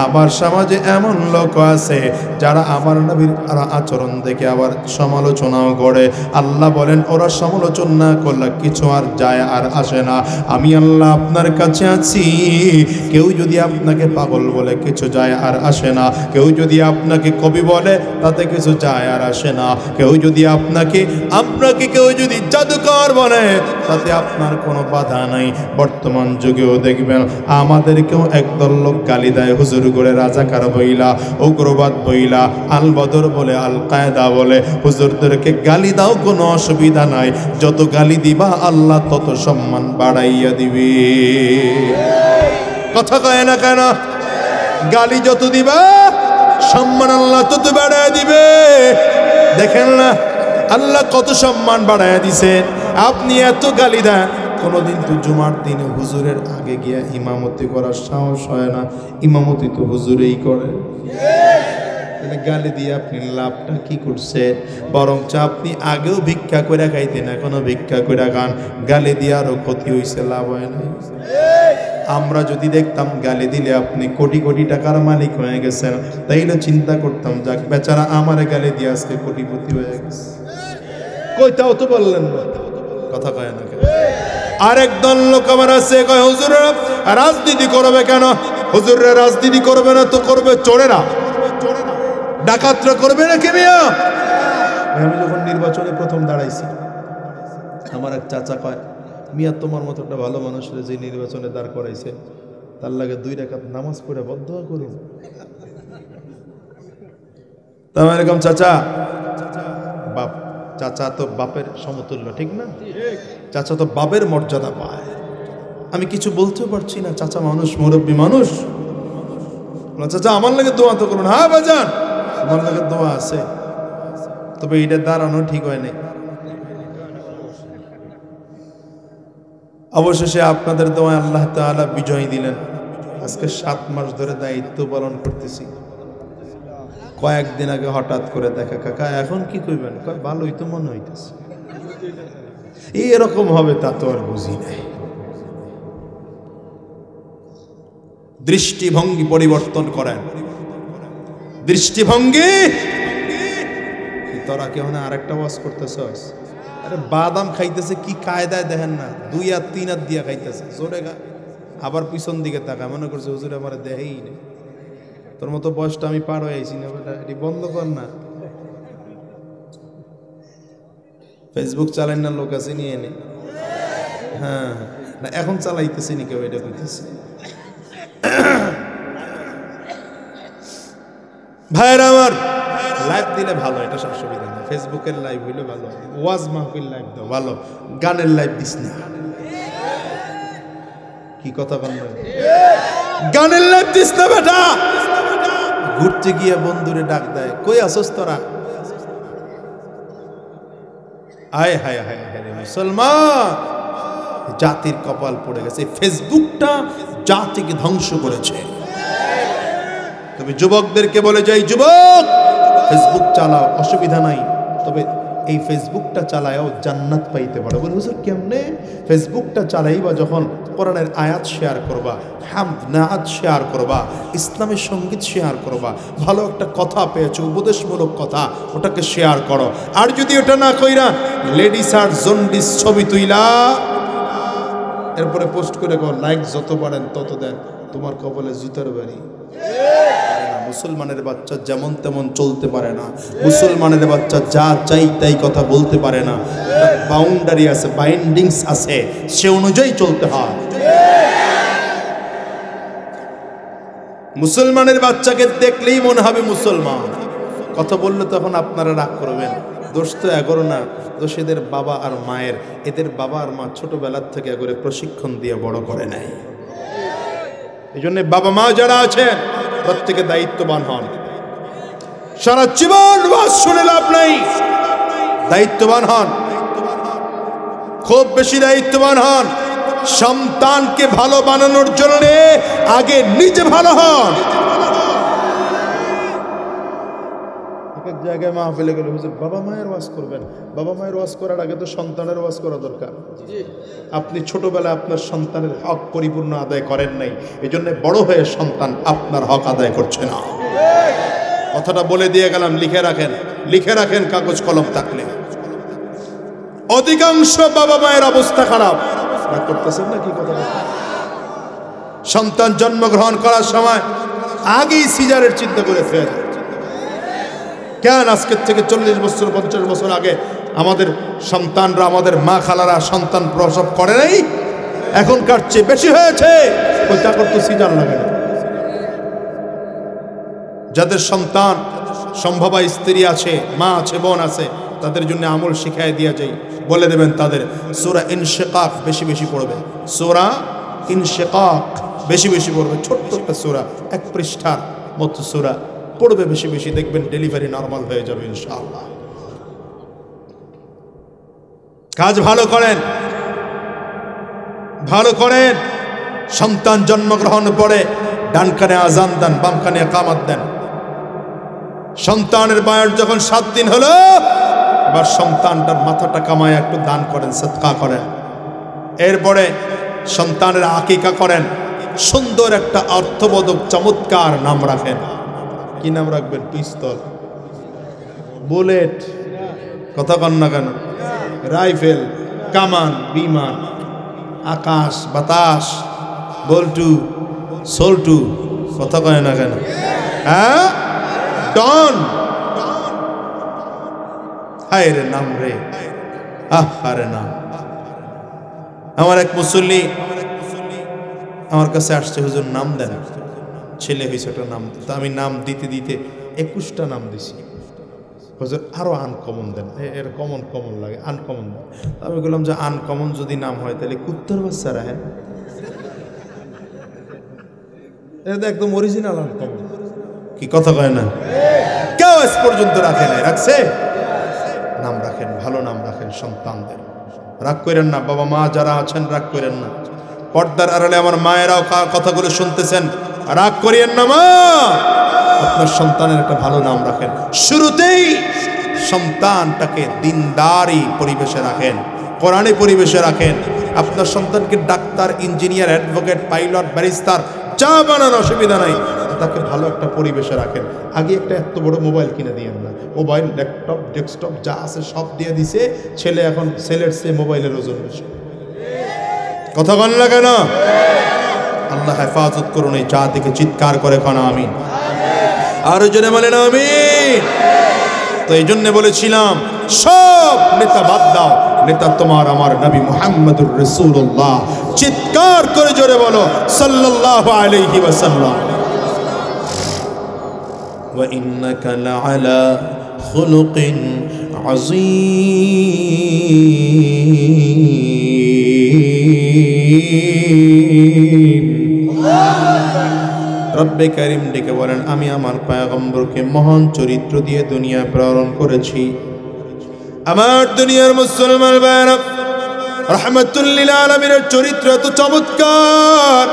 আবার সমাজে এমন লোক আছে যারা আমার নবীর আচরণ দেখে আবার সমালোচনাও করে। আল্লাহ বলেন, ওরা সমালোচনা না করলে কিছু আর যায় আর আসে না। আমি আল্লাহ আপনার কাছে আছি, কেউ যদি আপনাকে পাগল বলে কিছু যায় আর আসে না, কেউ যদি আপনাকে কবি বলে তাতে কিছু যায় আর আসে না, কেউ যদি আপনাকে কেউ যদি জাদুকর বলে তাতে আপনার কোনো বাধা নাই। বর্তমান যুগেও দেখবেন আমাদেরকেও একদল লোক গালি দেয়, হুজুর করে রাজাকার বইলা, উগ্রবাদ বইলা, আল বদর বলে, আল কায়দা বলে। হুজুরদেরকে গালি দাও, কোনো অসুবিধা নাই, যত গালি দিবা আল্লাহ তত সম্মান বাড়াইয়া দিবে। কথা কয় না কেন? গালি যত দিবা সম্মান আল্লাহ তত বাড়াইয়া দিবে। দেখেন না আল্লাহ কত সম্মান বাড়াইয়া দিছেন। আপনি এত গালি দেন, কোনোদিন তো জুমার দিনে হুজুরের আগে গিয়া ইমামতি করার সাহস হয় না, ইমামতি তো হুজুরেই করে। গালি দিয়ে আপনি লাভটা কি করছেন? বরঞ্চ আপনি আগেও ভিক্ষা করে খাইতেন, এখনো ভিক্ষা করে খান, গালি দিয়ে আরো ক্ষতি হয়েছে, লাভ হয় না। আমরা যদি দেখতাম গালি দিলে আপনি কোটি কোটি টাকার মালিক হয়ে গেছেন, তাইলে চিন্তা করতাম, যাক বেচারা আমারে গালি দিয়ে আজকে কোটিপতি হয়ে গেছে। কইতাও তো বললেন না, কথা কয় না কেন? আরেক দল লোক আমার আছে, কয় হুজুররা রাজনীতি করবে কেন? হুজুররা রাজনীতি করবে না তো করবে চোরেরা, ডাকাতরা করবে না কে মিয়া? আমি যখন নির্বাচনে প্রথম দাঁড়াইছি, আমার এক চাচা কয়, মিয়া তোমার মতো একটা ভালো মানুষের যে নির্বাচনে দাঁড় করাইছে তার লাগে 2 রাকাত নামাজ পড়ে বদ্ধ করুন। তাহলে এরকম চাচা বাপ, চাচা তো বাপের সমতুল্য, ঠিক না? চাচা তো বাপের মর্যাদা পায়। আমি কিছু বলতেও পারছি না, চাচা মানুষ, মুরব্বী মানুষ। চাচা আমার লাগে দোয়া তো করুন। হ্যাঁ বাজান, আমার লাগে দোয়া আছে, তবে এটা দাঁড়ানো ঠিক হয় নাই। অবশেষে আপনাদের দোয়ায় আল্লাহ তাআলা বিজয় দিলেন। আজকে 7 মাস ধরে দায়িত্ব পালন করতেছি। কয়েকদিন আগে হঠাৎ করে দেখা, কাকা এখন কি কইবেন? কয় ভালোই তো মনে হইতেছে। এরকম হবে তা তো আর বুঝি নাই। দৃষ্টিভঙ্গি পরিবর্তন করেন, দৃষ্টিভঙ্গি। তোরা কেউ না আরেকটা ওয়াজ করতেছস? আরে বাদাম খাইতেছে কি কায়দায় দেখেন না, 2 আর 3 হাত দিয়া খাইতেছে, জোরে গা। আবার পিছন দিকে তাকায়, মনে করছে হুজুর আমার দেহেই নেই। তোর মতো বয়সটা আমি পার হয়ে আইছি না বেটা, এটি বন্ধ কর না। ফেসবুক চালান না, লোক আছে নিয়ে এনে। হ্যাঁ না, এখন চালাইতেছি নি কেউ, এটা কইতেছে। ভাইরা আমার, লাইভ দিলে ভালো, এটা অসুবিধা নেই। ফেসবুকের লাইভ হইলে ভালো, ওয়াজ মাহফিল লাইভ দাও ভালো, গানের লাইভ দিস না। কি কথা বললেন? গানের লাইভ দিস না বেটা। ঘুরতে গিয়ে বন্ধুরে ডাক দেয়, কই আসস তোরা? আয় হায় হায় হায় রে মুসলমান, জাতির কপাল পড়ে গেছে। ফেসবুকটা জাতিকে ধ্বংস করেছে। তবে যুবকদেরকে বলে যাই, যুবক ফেসবুক চালাও, অসুবিধা নাই, তবে এই ফেসবুকটা চালায়ও জান্নাত পাইতে পারো। বলে হুজুর কেমনে? ফেসবুকটা চালাইবা যখন কোরআনের আয়াত শেয়ার করবা, হামদ নাআত শেয়ার করবা, ইসলামের সঙ্গীত শেয়ার করবা, ভালো একটা কথা পেয়েছো, উপদেশমূলক কথা, ওটাকে শেয়ার করো। আর যদি ওটা না কইরা লেডিস আর জন্ডিস ছবি তুইলা এরপরে পোস্ট করে কর, লাইক যত পারেন তত দেন, তোমার কপালে জুতার বাড়ি। মুসলমানের বাচ্চা যেমন তেমন চলতে পারে না, মুসলমানের বাচ্চা যা চাই তাই কথা বলতে পারে না। বাউন্ডারি আছে, বাইন্ডিংস আছে, সে অনুযায়ী চলতে হয়। মুসলমানের বাচ্চাকে দেখলেই মনে হবে মুসলমান। কথা বললে তখন আপনারা রাগ করবেন, দোষ তো এগোর না, দোষ এদের বাবা আর মায়ের। এদের বাবা আর মা ছোটবেলার থেকে এগোরে প্রশিক্ষণ দিয়ে বড় করে নেয়। এই জন্য বাবা মা যারা আছেন প্রত্যেকে দায়িত্ববান হন। সারা জীবন ওয়াজ শুনে লাভ নাই, দায়িত্ববান হন, খুব বেশি দায়িত্ববান হন। সন্তানকে ভালো বানানোর জন্য আগে নিজে ভালো হন। এক জায়গায় মাহফিলে গেলে হুজুর বাবা মায়ের ওয়াজ করবেন। বাবা মায়ের ওয়াজ করার আগে তো সন্তানের ওয়াজ করা দরকার। আপনি ছোটবেলায় আপনার সন্তানের হক পরিপূর্ণ আদায় করেন নাই, এই জন্য বড় হয়ে সন্তান আপনার হক আদায় করছে না। কথাটা বলে দিয়ে গেলাম, লিখে রাখেন, লিখে রাখেন কাগজ কলম থাকলে। অধিকাংশ বাবা মায়ের অবস্থা খারাপ করতেছেন না কি কথা? সন্তান জন্মগ্রহণ করার সময় আগেই সিজারের চিন্তা করে ফেলে। কেন আজকের থেকে 40 বছর 50 বছর আগে আমাদের সন্তানরা, আমাদের মা খালারা সন্তান প্রসব করে নাই? এখনকার চেয়ে বেশি হয়েছে, ওইটা করতে সিজার লাগে না। যাদের সন্তান সম্ভবা স্ত্রী আছে, মা আছে, বোন আছে, তাদের জন্য আমল শিখায় দিয়া যাই, বলে দেবেন তাদের সূরা ইনশিকাক বেশি বেশি পড়বে। সূরা ইনশিকাক বেশি বেশি পড়বে, ছোট্ট একটা সূরা, 1 পৃষ্ঠার মতো সূরা পড়বে বেশি বেশি, দেখবেন ডেলিভারি নরমাল হয়ে যাবে ইনশাআল্লাহ। কাজ ভালো করেন, ভালো করেন। সন্তান জন্মগ্রহণ পরে ডান কানে আজান দেন, বাম কানে ইকামত দেন। সন্তানের বয়স যখন 7 দিন হলো, এবার সন্তানটার মাথাটা কামায় একটু দান করেন, সদকা করেন। এরপরে সন্তানের আকিকা করেন, সুন্দর একটা অর্থবোধক চমৎকার নাম রাখেন। কি নাম রাখবেন? পিস্তল, বুলেট, কথা কন না কেন, রাইফেল, কামান, বিমান, আকাশ বাতাস, বল্টু, সোল্টু, কথা কয় না কেন? হ্যাঁ, ডন, হায় রে নাম রে। আরে না। আমার এক মুসল্লি আমার কাছে আসছে, হুজুর নাম দেন, ছেলে হয়েছে একটা নাম। তো আমি নাম দিতে দিতে 21টা নাম দিছি। হুজুর আরো আনকমন দেন, এর কমন কমন লাগে, আনকমন দেন। আমি বললাম যে আনকমন যদি নাম হয় তাহলে কুত্তর বাচ্চা রাখেন, এটা একদম অরিজিনাল আনকমন। কি কথা কয় না? কেউ আজ পর্যন্ত রাখে নাই, রাখছে? নাম রাখেন, ভালো নাম রাখেন সন্তানদের। রাগ করেন না, বাবা মা যারা আছেন রাগ করেন না। পর্দার আড়ালে আমার মায়েরাও কথাগুলো শুনতেছেন, রাগ করিয়েন না মা। আপনার সন্তানের একটা ভালো নাম রাখেন, শুরুতেই সন্তানটাকে দিনদারি পরিবেশে রাখেন, কোরআনী পরিবেশে রাখেন। আপনার সন্তানকে doctor, engineer, advocate, pilot, barrister যা বানান অসুবিধা নাই, তাকে ভালো একটা পরিবেশে রাখেন। আগে একটা এত বড় মোবাইল কিনে দিয়েন না, মোবাইল, ল্যাপটপ, ডেস্কটপ যা আছে সব দিয়ে দিছে। ছেলে এখন ছেলের চেয়ে মোবাইলের ওজন বেশি। কথা বল না কেন? আল্লাহ হেফাজত করুন এই জাতিকে, চিৎকার করে খানা আমিন। আরো জোরে বলেন আমিন। তো এই জন্য বলেছিলাম সব নেতা বাদ দাও, নেতা তোমার আমার নবী মুহাম্মদুর রাসূলুল্লাহ। চিৎকার করে জোরে বলো সাল্লাল্লাহু আলাইহি ওয়াসাল্লাম। ওয়া ইন্নাকা লাআলা খুলুকিন আযীম। রব্বে কারীম ডেকে বলেন, আমি আমার পয়গম্বরকে মহান চরিত্র দিয়ে দুনিয়া প্রেরণ করেছি। আমার দুনিয়ার মুসলমান ভাইরা, রাহমাতুল লিল আলামিনের চরিত্র এত চমৎকার।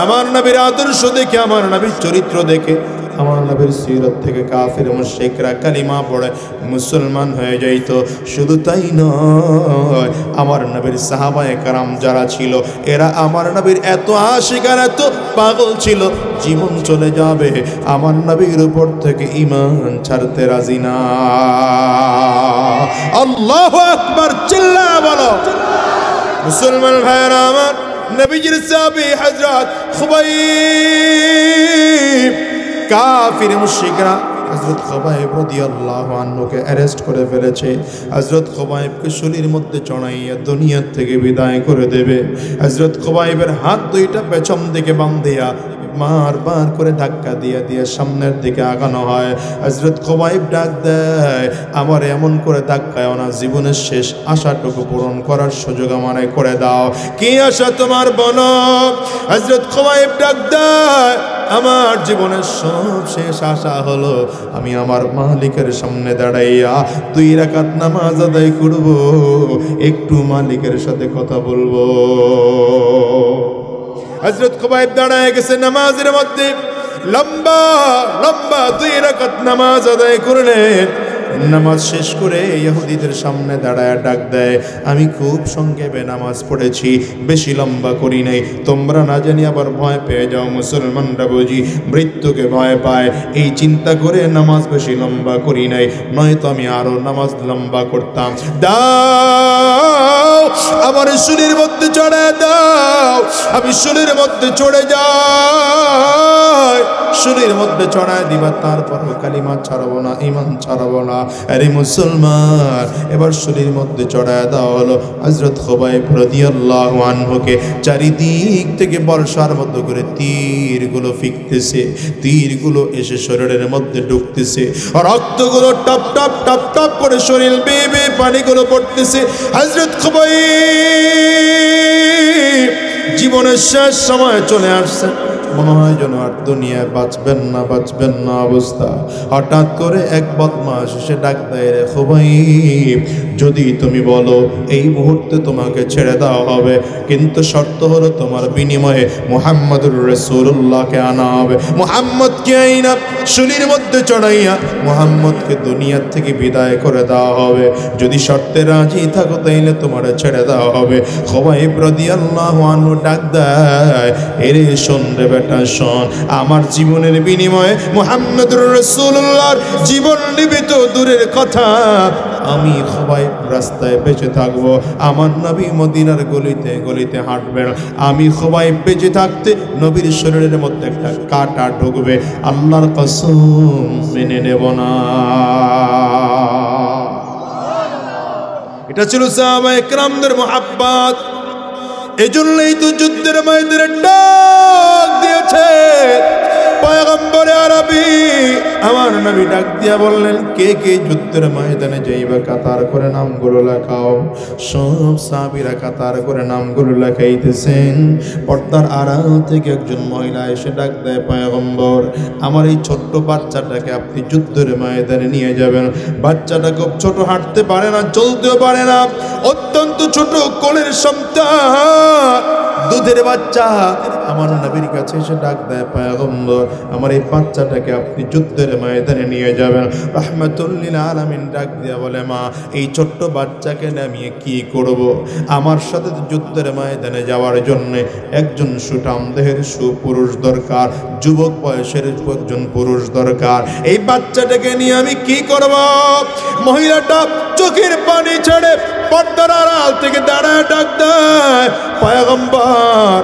আমার নবীর আদর্শ দেখে, আমার নবীর চরিত্র দেখে, আমার নবীর সিরাত থেকে কাফির মুশরিকরা কালিমা পড়ে মুসলমান হয়ে যাইত। শুধু তাই নয়, আমার নবীর সাহাবায়ে কেরাম যারা ছিল, এরা আমার নবীর এত আশিক আর এত পাগল ছিল, জীবন চলে যাবে আমার নবীর উপর থেকে ঈমান ছাড়তে রাজি না। আল্লাহু আকবার, চিল্লায়া বলো। মুসলমান ভাইরা আমার, নবীজির সাহাবী হযরত খুবাইব, কাফির মুশরিকরা হযরত খুবাইব রাদিয়াল্লাহু আনহুকে অ্যারেস্ট করে ফেলেছে। হযরত খুবাইবকে শুলির মধ্যে চড়াইয়া দুনিয়া থেকে বিদায় করে দেবে। হযরত খুবাইবের হাত দুইটা পেছন দিকে বাঁধিয়া বারবার করে ধাক্কা দিয়ে দিয়ে সামনের দিকে আগানো হয়। হযরত খুবাইব ডাক দেয়, আমার এমন করে ধাক্কায় না, জীবনের শেষ আশাটুকু পূরণ করার সুযোগ আমারে করে দাও। কি আশা তোমার বলো? হযরত খুবাইব ডাক দেয়, আমার জীবনের সব শেষ আশা হলো আমি আমার মালিকের সামনে দাঁড়াইয়া 2 রাকাত নামাজ আদায় করব, একটু মালিকের সাথে কথা বলবো। হযরত খুবাইব দাঁড়ায় গেছে নামাজের মধ্যে, লম্বা লম্বা 2 রাকাত নামাজ আদায় করলেন। নামাজ শেষ করে ইহুদিদের সামনে দাঁড়ায় ডাক দেয়, আমি খুব সংক্ষেপে নামাজ পড়েছি, বেশি লম্বা করি নাই, তোমরা না জানি আবার ভয় পেয়ে যাও। মুসলমানরা বুঝি মৃত্যুকে ভয় পায়, এই চিন্তা করে নামাজ বেশি লম্বা করি নাই, নয়তো আমি আরো নামাজ লম্বা করতাম। দাও আমার শুলির মধ্যে চড়ে দাও, আমি শুলির মধ্যে চড়ে যাই। শুলির মধ্যে চড়ায় দিবা, তারপর কালিমা ছাড়বো না, ঈমান ছাড়বো না। আরে মুসলমান, এবার শুলির মধ্যে চড়ায় দেওয়া হলো। হযরত খুবাইব রাদিয়াল্লাহু আনহুকে চারিদিক থেকে বর্ষার মতো করে তীরগুলো ফিকতেছে, তীরগুলো এসে শরীরের মধ্যে ঢুকতেছে, রক্তগুলো টপ টপ টপ টপ করে শরীর বেয়ে বেয়ে পানিগুলো পড়তেছে। হযরত খুবাইব জীবনের শেষ সময় চলে আসছে, মনে হয় যেন আর দুনিয়ায় বাঁচবেন না বাঁচবেন না অবস্থা। হঠাৎ করে এক বদমাশ এসে ডাক দেয়, রে খুবাইব, যদি তুমি বলো এই মুহূর্তে তোমাকে ছেড়ে দেওয়া হবে, কিন্তু শর্ত হলো তোমার বিনিময়ে মুহাম্মদুর রাসূলুল্লাহকে আনা হবে। মুহাম্মদকে আইনা শুলির মধ্যে চড়াইয়া মুহাম্মদকে দুনিয়ার থেকে বিদায় করে দেওয়া হবে। যদি শর্তে রাজি থাকো তাইলে তোমার ছেড়ে দেওয়া হবে। খুবাইব রাদিয়াল্লাহু আনহু ডাক দেয়, এরে শোন রে বেটা শোন, আমার জীবনের বিনিময়ে মুহাম্মদুর রাসূলুল্লাহর জীবন নিবি তো দূরের কথা, আমি খুবাইব রাস্তায় বেঁচে থাকবো, আমার নবী মদিনার গলিতে গলিতে হাঁটবেন, আমি খুবাইব বেঁচে থাকতে নবীর শরীরের মধ্যে একটা কাঁটা ঢুকবে, আল্লাহর কসম মেনে নেব না। এটা ছিল সাহাবায়ে কেরামদের মুহাব্বত। এজন্যই তো যুদ্ধের ময়দানে ডাক দিয়েছে পয়গম্বরে আরবি আমার নবী ডাক দিয়া বললেন, কে কে যুদ্ধের ময়দানে যাইবা কাতার করে নামগুলো লেখাও। সব সাহাবীরা কাতার করে নামগুলো লেখাইতেছেন। পর্দার আড়াল থেকে একজন মহিলা এসে ডাক দেয়, পয়গম্বর আমার এই ছোট্ট বাচ্চাটাকে আপনি যুদ্ধের ময়দানে নিয়ে যাবেন। বাচ্চাটা খুব ছোট, হাঁটতে পারে না, চলতেও পারে না, অত্যন্ত ছোট, কোলের সন্তান, দুধের বাচ্চা। আমার নবীর কাছে এসে ডাক দেয়, পয়গম্বর আমার এই বাচ্চাটাকে আপনি যুদ্ধের ময়দানে নিয়ে যাবেন। রাহমাতুল লিল আলামিন ডাক দিয়া বলে, মা এই ছোট্ট বাচ্চাকে নামিয়ে কি করব? আমার সাথে যুদ্ধের ময়দানে যাওয়ার জন্য একজন সুঠাম দেহের সুপুরুষ দরকার, যুবক বয়সের একজন পুরুষ দরকার। এই বাচ্চাটাকে নিয়ে আমি কি করব? মহিলাটা চোখের পানি ছেড়ে পর্দার আড়াল থেকে দাঁড়ায় ডাক দেয়, পয়গম্বর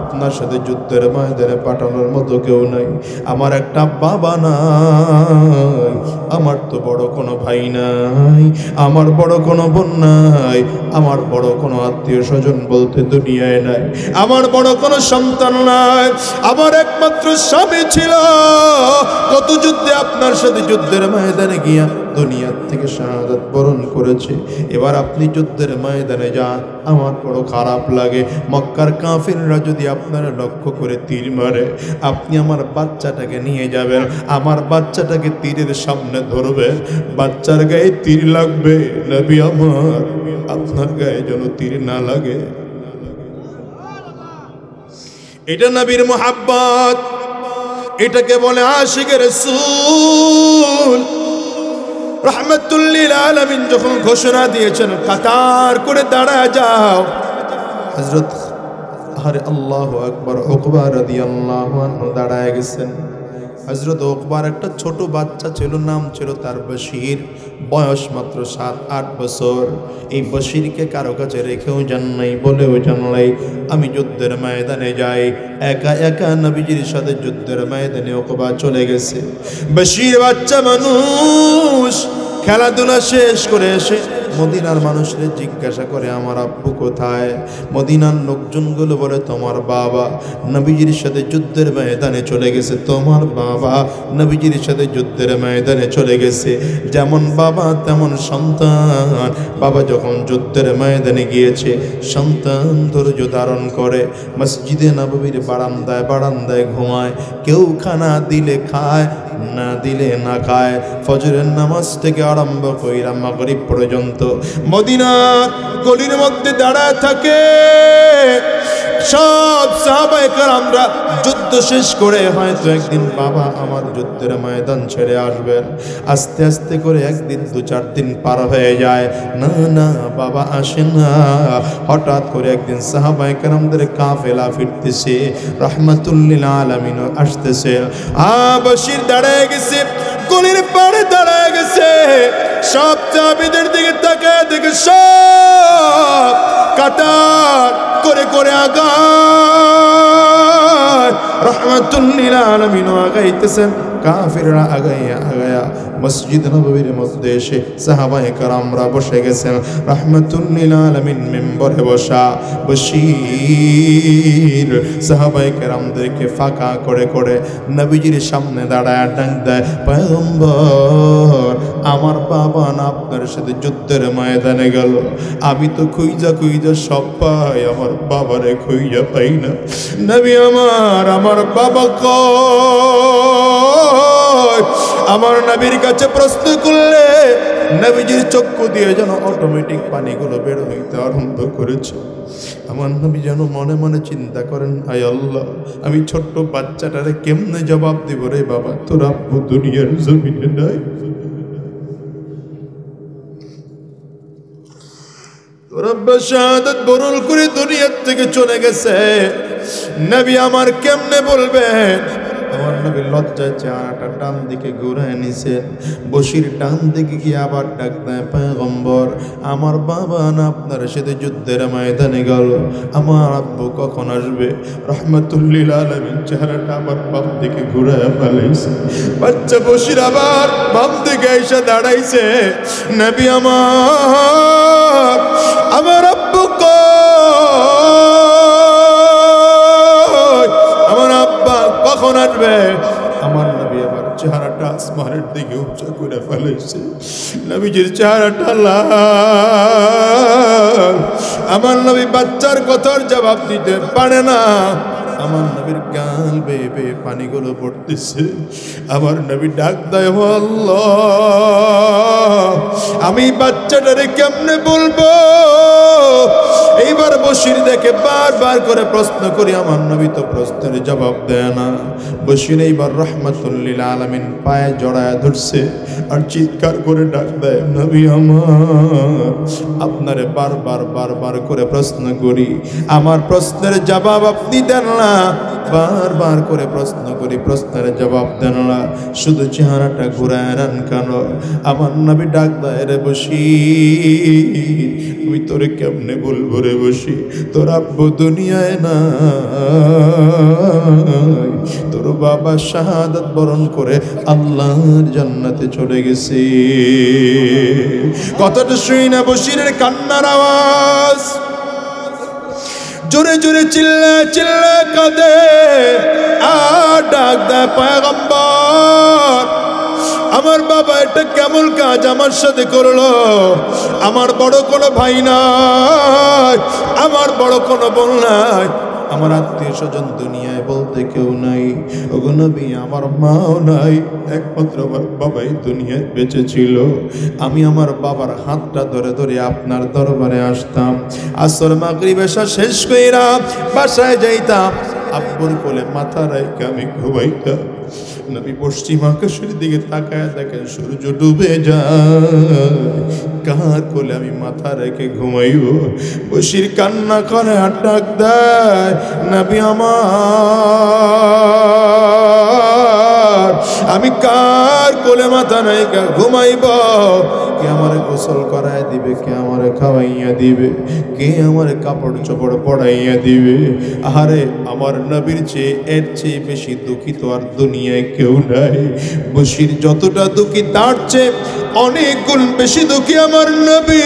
আপনার সাথে যুদ্ধের ময়দানে পাঠানোর মতো কেউ নাই। আমার একটা বাবা নাই, আমার তো বড় কোনো ভাই নাই, আমার বড় কোনো বোন নাই, আমার বড় কোনো আত্মীয় স্বজন বলতে দুনিয়ায় নাই, আমার বড় কোনো সন্তান নাই। আমার একমাত্র স্বামী ছিল, কত যুদ্ধে আপনার সাথে যুদ্ধের ময়দানে গিয়া দুনিয়ার থেকে শাহাদাত বরণ করেছে। এবার আপনি যুদ্ধের ময়দানে যান, আমার বড় খারাপ লাগে। মক্কার কাফিররা যদি আপনারা লক্ষ্য করে তীর মারে, আপনি আমার বাচ্চাটাকে নিয়ে যাবেন, আমার বাচ্চাটাকে তীরের সামনে ধরবে, বাচ্চার গায়ে তীর লাগবে। নবী আমার আপনার গায়ে যেন তীর না লাগে। এটা নবীর মুহাব্বত, এটাকে বলে আশিকের রাসূল। রাহমাতুল লিল আলামিন যখন ঘোষণা দিয়েছেন কাতার করে দাঁড়ায় যাও, হযরত আল্লাহু আকবার উকবা রাদিয়াল্লাহু আনহু দাঁড়ায় গেছেন। হযরত উকবার একটা ছোট বাচ্চা ছিল, নাম ছিল তার বশির, বয়স মাত্র 7-8 বছর। এই বশিরকে কারো কাছে রেখেও যান নাই, বলেও যান নাই আমি যুদ্ধের ময়দানে যাই। একা একা নবীজির সাথে যুদ্ধের ময়দানে উকবা চলে গেছে। বশির বাচ্চা মানুষ, খেলাধুলা শেষ করে এসে মদিনার মানুষদের জিজ্ঞাসা করে আমার আব্বু কোথায়? মদিনার লোকজনগুলো বলে তোমার বাবা নবীজির সাথে যুদ্ধের ময়দানে চলে গেছে, তোমার বাবা নবীজির সাথে যুদ্ধের ময়দানে চলে গেছে। যেমন বাবা তেমন সন্তান। বাবা যখন যুদ্ধের ময়দানে গিয়েছে, সন্তান ধৈর্য ধারণ করে মসজিদে নববীর বারান্দায় বারান্দায় ঘুমায়। কেউ খানা দিলে খায়, না দিলে না খায়। ফজরের নামাজ থেকে আরম্ভ কইরা মাগরিব পর্যন্ত মদিনার গলির মধ্যে দাঁড়ায় থাকে। সব সাহাবায়ে কেরামরা যুদ্ধ শেষ করে হয়তো একদিন বাবা আমার যুদ্ধের ময়দান ছেড়ে আসবেন। আস্তে আস্তে করে একদিন 2-4 দিন পার হয়ে যায়, না না বাবা আসেন না। হঠাৎ করে একদিন সাহাবায়ে কেরামদের কাফেলা ফিরতেছে, রাহমাতুল লিল আলামিন আসতেছে। বশির দাঁড়ায় গেছে, গলির পাড়ে দাঁড়ায় গেছে। সব সাহাবীদের দিকে তাকায় দেখে সব কাতার করে করে আগায়। রাহমাতুল লিল আলামিন আগাইতেছেন, কাফিররা আগাইয়া আগাইয়া মসজিদ নববীর মধ্যে এসে সাহাবায়ে কেরামরা বসে গেছেন। রাহমাতুল লিল আলামিন মিম্বরে বসা। বশির সাহাবায়ে কেরামদেরকে ফাঁকা করে করে নবীজির সামনে দাঁড়ায় ডাক দেয়, পয়গম্বর আমার বাবা না আপনার সাথে যুদ্ধের ময়দানে গেল। আমি তো খুঁজা খুঁজা সব পাই, আমার বাবারে খুঁজা পাই না। নবী আমার বাবা কই? আমার নবীর কাছে প্রশ্ন করলে নবীজির চক্ষু দিয়ে যেন অটোমেটিক পানিগুলো বের হইতে আরম্ভ করেছে। আমার নবী যেন মনে মনে চিন্তা করেন, আয় আল্লাহ আমি ছোট্ট বাচ্চাটারে কেমনে জবাব দিব রে বাবা, তোর আব্বু দুনিয়ার জমিনে নাই, তোর আব্বা শাহাদাত বরণ করে দুনিয়ার থেকে চলে গেছে। নবী আমার কেমনে বলবেন? আমার নবী লজ্জায় চেহারাটা ডান দিকে ঘুরায় নিছেন। বসির ডান দিকে গিয়ে আবার ডাক দেয়, পয়গম্বর আমার বাবা না আপনার সাথে যুদ্ধের ময়দানে গেল, আমার আব্বু কখন আসবে? রহমাতুল লিল আলামিন চেহারাটা আবার বাম দিকে ঘুরায় ফেলেছে। বাচ্চা বসির আবার বাম দিকে এসে দাঁড়াইছে। নবী আমার আব্বু কই, আমার আব্বা কখন আসবে? আমার নবী আবার চেহারাটা আসমানের দিকে উঁচা করে ফেলেছে। নবীজির চেহারাটা লাল। আমার নবী বাচ্চার কথার জবাব দিতে পারে না। আমার নবীর গাল বেয়ে বেয়ে পানিগুলো পড়তেছে। আমার নবী ডাক দেয়, আল্লাহ আমি বাচ্চাটারে কেমনে বলবো? এইবার বশির দেখে বারবার করে প্রশ্ন করি, আমার নবী তো প্রশ্নের জবাব দেয় না। বশির এইবার রহমাতুল লিল আলামিন পায়ে জড়ায় ধরছে আর চিৎকার করে ডাক দেয়, নবী আমার আপনারে বারবার করে প্রশ্ন করি, আমার প্রশ্নের জবাব আপনি দেন না। বারবার করে প্রশ্ন করি, প্রশ্নের জবাব দেন না, শুধু চেহারাটা ঘুরায় নেন কেন? আমার নবী ডাক দেয়, রে বশির আমি তোরে কেমনে বলবো রে বশির, তোর আব্বু দুনিয়ায় না, তোর বাবা শাহাদাত বরণ করে আল্লাহর জান্নাতে চলে গেছে। কথাটা শুই না বশিরের কান্নার আওয়াজ, জোরে জোরে চিল্লা কাঁদে আর ডাক দেয়, পয়গম্বর আমার বাবা এটা কেমন কাজ আমার সাথে করলো? আমার বড় কোনো ভাই নাই, আমার বড় কোনো বোন নাই, আমার আত্মীয় স্বজন দুনিয়ায় বলতে কেউ নাই। ওগো নবী আমার মাও নাই, একমাত্র আমার বাবাই দুনিয়ায় বেঁচে ছিল। আমি আমার বাবার হাতটা ধরে ধরে আপনার দরবারে আসতাম, আসর মাগরিব এশা শেষ কইরা বাসায় যাইতাম, আব্বুর কোলে মাথা রাইখা আমি ঘুমাইতাম। নবী পশ্চিম আকাশের দিকে তাকায় দেখেন সূর্য ডুবে যায়, কার কোলে আমি মাথা রেখে ঘুমাইব? বশির কান্না করে আর ডাক দেয়, নবী আমার আমি কার কোলে মাথা রেখে ঘুমাইব? কে আমারে গোসল করায় দিবে, কে আমারে খাওয়াইয়া দিবে, কে আমারে কাপড় চোপড় পড়াইয়া দিবে? আরে আমার নবীর চেয়ে এর চেয়ে বেশি দুঃখিত আর দুনিয়ায় কেউ নাই। বশির যতটা দুঃখী তার চেয়ে অনেক গুণ বেশি দুঃখী আমার নবী,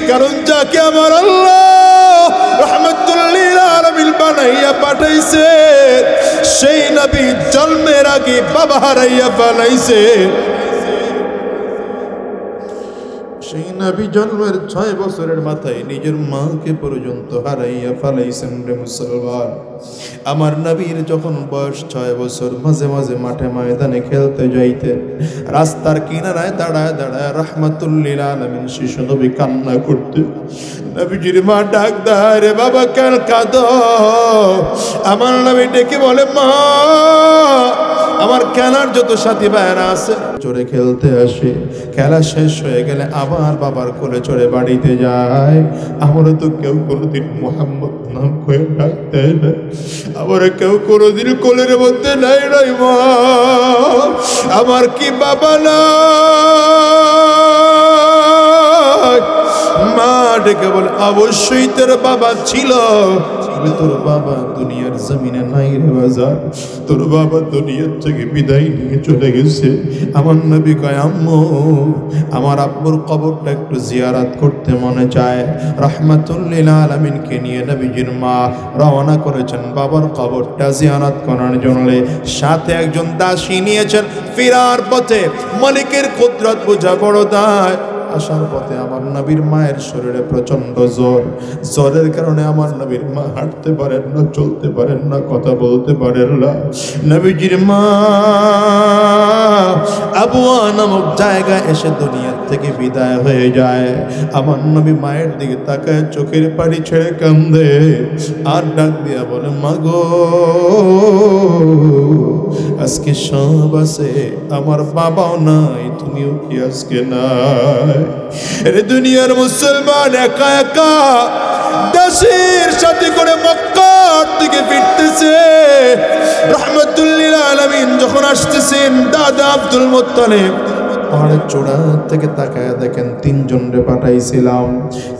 কারণ যাকে আমার আল্লাহ রহমাতুল লিল আলামিন বানাইয়া পাঠাইছে সেই নবী জন্মের আগে বাবা হারাইয়া ফেলাইছে। সেই নবী জন্মের 6 বছরের মাথায় নিজের মাকে পর্যন্ত হারাইয়া ফেলাইছেন রে মুসলমান। আমার নবীর যখন বয়স 6 বছর, মাঝে মাঝে মাঠে ময়দানে খেলতে যাইতেন, রাস্তার কিনারায় দাঁড়ায় দাঁড়ায় রহমাতুল লিল আলামিন শিশু নবী কান্না করতেন। নবীজির মা ডাক দেয়, রে বাবা কেন কাঁদো? আমার নবী ডেকে বলে, মা আমার খেলার যত সাথী ভাইরা আছে চড়ে খেলতে আসে, খেলা শেষ হয়ে গেলে আবার বাবার কোলে চড়ে বাড়িতে যায়। আমারও তো কেউ কোনোদিন মোহাম্মদ নাম কয়ে ডাকতে না, আমার কেউ কোনোদিন কোলের মধ্যে নাই নাই মা, আমার কি বাবা না? মা ডেকে বলে, অবশ্যই তোর বাবা ছিল, তোর বাবা দুনিয়ার জমিনে নাই রে বাজার, তোর বাবা দুনিয়ার থেকে বিদায় নিয়ে চলে গেছে। আমার নবী কয়, আম্মু আমার আব্বুর কবরটা একটু জিয়ারত করতে মনে চায়। রহমাতুল লিল আলামিনকে নিয়ে নবীজির মা রওনা করেছেন বাবার কবরটা জিয়ারত করার জন্য। সাথে একজন দাসী নিয়েছেন। ফেরার পথে মালিকের কুদরত বোঝা বড় দায়। আসার পথে আমার নবীর মায়ের শরীরে প্রচন্ড জ্বর, জ্বরের কারণে আমার নবীর মা হাঁটতে পারেন না, চলতে পারেন না, কথা বলতে পারেন না। নবীজির মা আবুয়া নামক জায়গায় এসে দুনিয়ার থেকে বিদায় হয়ে যায়। আমার নবী মায়ের দিকে তাকায় চোখের পানি ছেড়ে কান্দে আর ডাক দিয়া বলে, মা গো আজকে সব আছে, আমার বাবাও নাই, তুমিও কি আজকে নাই? দুনিয়ার মুসলমান একা একা মক্কাবাসীর সাথে করে মক্কার দিকে ফিরতেছে। রাহমাতুল লিল আলামিন যখন আসতেছেন, দাদা আব্দুল মুত্তালিব পাহাড়ের চূড়া থেকে তাকায় দেখেন 3 জনরে পাঠাইছিলাম,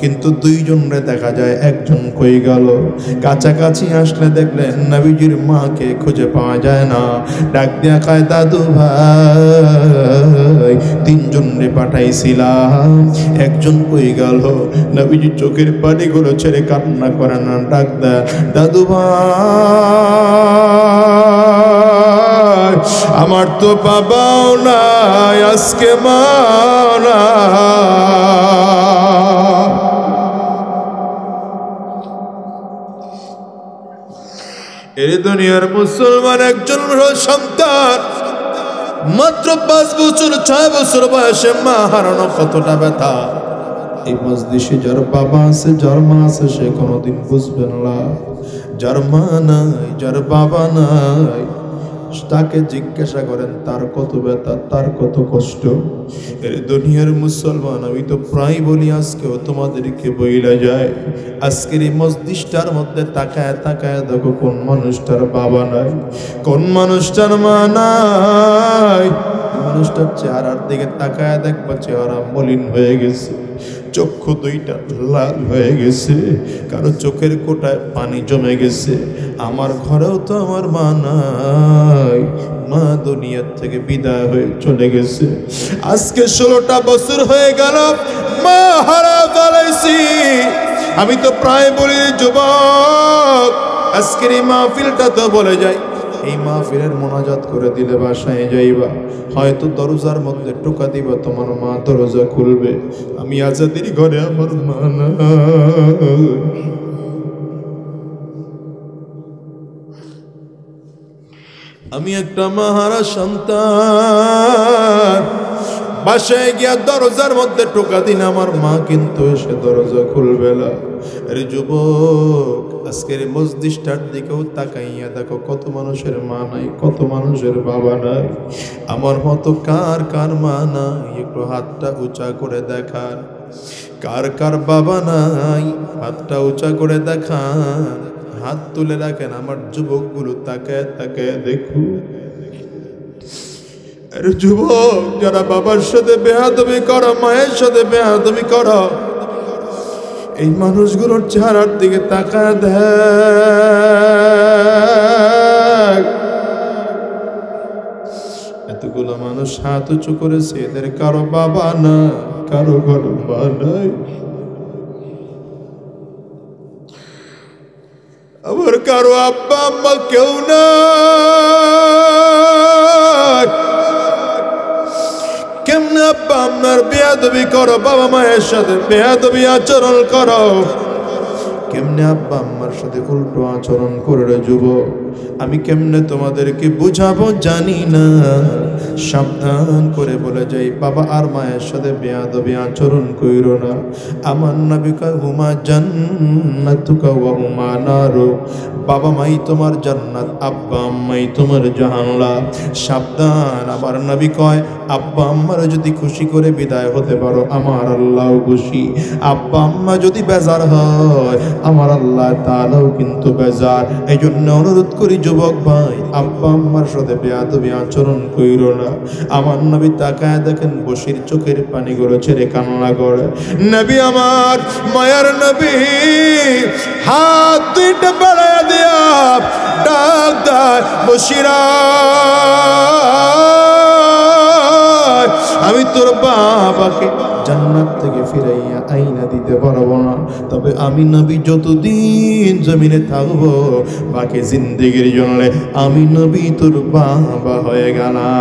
কিন্তু 2 জনরে দেখা যায়, একজন কই গেল। কাছাকাছি আসলে দেখলেন নবীজির মাকে খুঁজে পাওয়া যায় না। ডাক দিয়া কয়, দাদু ভাই 3 জনরে পাঠাইছিলাম, একজন কই গেল? নবীজির চোখের পানিগুলো ছেড়ে কান্না করে না, ডাক দেয়, দাদু ভাই আমার তো বাবাও নাই, আজকে মা নাই। এই দুনিয়ার মুসলমান একজন সন্তান মাত্র 5 বছর 6 বছর বয়সে মা হারানো কতটা ব্যথা। এই মজলিসে যার বাবা আছে, যার মা আছে, সে কোনোদিন বুঝবেন না। যার মা নাই, যার বাবা নাই, তাকে জিজ্ঞাসা করেন তার কত ব্যথা, তার কত কষ্ট। এর দুনিয়ার মুসলমান, আমি তো প্রায় বলি, আজকেও তোমাদেরকে বইলা যায়, আজকের এই মসজিদটার মধ্যে তাকায় তাকায় দেখো কোন মানুষটার বাবা নাই, কোন মানুষটার মা নাই। মানুষটার চেহারার দিকে তাকায় দেখবা চেহারা মলিন হয়ে গেছে, চক্ষু 2টা লাল হয়ে গেছে, কারো চোখের কোটায় পানি জমে গেছে। আমার ঘরেও তো আমার মা নাই, মা দুনিয়ার থেকে বিদায় হয়ে চলে গেছে। আজকে 16টা বছর হয়ে গেল মা হারা ফেলেছি। আমি তো প্রায় বলি, যুবক আজকের এই মাহফিলটা তো বলে যাই, এই মাহফিলের মোনাজাত করে দিলে বাসায় যাইবা, হয়তো দরজার মধ্যে টোকা দিবা, তোমার মা দরজা খুলবে। আমি আজাদের ঘরে আমার মা নাই। আমি একটা মাহারা সন্তান, বাসায় গিয়া দরজার মধ্যে টোকা দিন, আমার মা কিন্তু এসে দরজা খুলবে না। আরে যুবক, আজকের মসজিদটার দিকেও তাকাইয়া দেখো কত মানুষের মা নাই, কত মানুষের বাবা নাই। আমার মতো কার কার মা নাই, একটু হাতটা উঁচা করে দেখান। কার কার বাবা নাই, হাতটা উঁচা করে দেখান। হাত তুলে রাখেন, আমার যুবকগুলো তাকায় তাকায় দেখুন। আরে যুবক, যারা বাবার সাথে বেয়াদবি করো, মায়ের সাথে বেয়াদবি করো, এই মানুষগুলোর চেহারার দিকে তাকায় দেখ। এতগুলো মানুষ হাত উঁচু করেছে, এদের কারো বাবা না, কারো ঘর মা নাই। আবার কারো আব্বা আম্মা কেউ না। কেমনে আব্বা আম্মার বেয়াদবি করো, বাবা মায়ের সাথে বেয়াদবি আচরণ করো, কেমনে আব্বা আম্মার সাথে উল্টো আচরণ করে রে যুবক। আমি কেমনে তোমাদেরকে বুঝাবো জানি না। সাবধান করে বলে যাই, বাবা আর মায়ের সাথে বেয়াদবি আচরণ কইরো না। আমার নবী কয়, হুমা জান্নাতুকা ওয়া হুমা নারু। বাবা মাই তোমার জান্নাত, আব্বা আম্মাই তোমার জাহান্নাম। সাবধান, আমার নবী কয়, আব্বা আম্মার যদি খুশি করে বিদায় হতে পারো, আমার আল্লাহ খুশি। আব্বা আম্মা যদি বেজার হয়, আমার আল্লাহ তাআলাও কিন্তু বেজার। এই জন্য অনুরোধ করি যুবক ভাই, আব্বা আম্মার সাথে বেয়াদবি আচরণ কইরো না। আমার নবী তাকায় দেখেন, বসির চোখের পানিগুলো ছেড়ে কান্না করে। নবী আমার মায়ার নবী হাত 2টা বাড়ায় দিয়া ডাক দেয়, বসিরা আমি তোর বাবাকে জান্নাত থেকে ফিরাইয়া আইনা দিতে পারবো না, তবে আমি নবী যতদিন জমিনে থাকবো, বাকি জিন্দেগির জন্য আমি নবী তোর বাবা হয়ে গেলাম।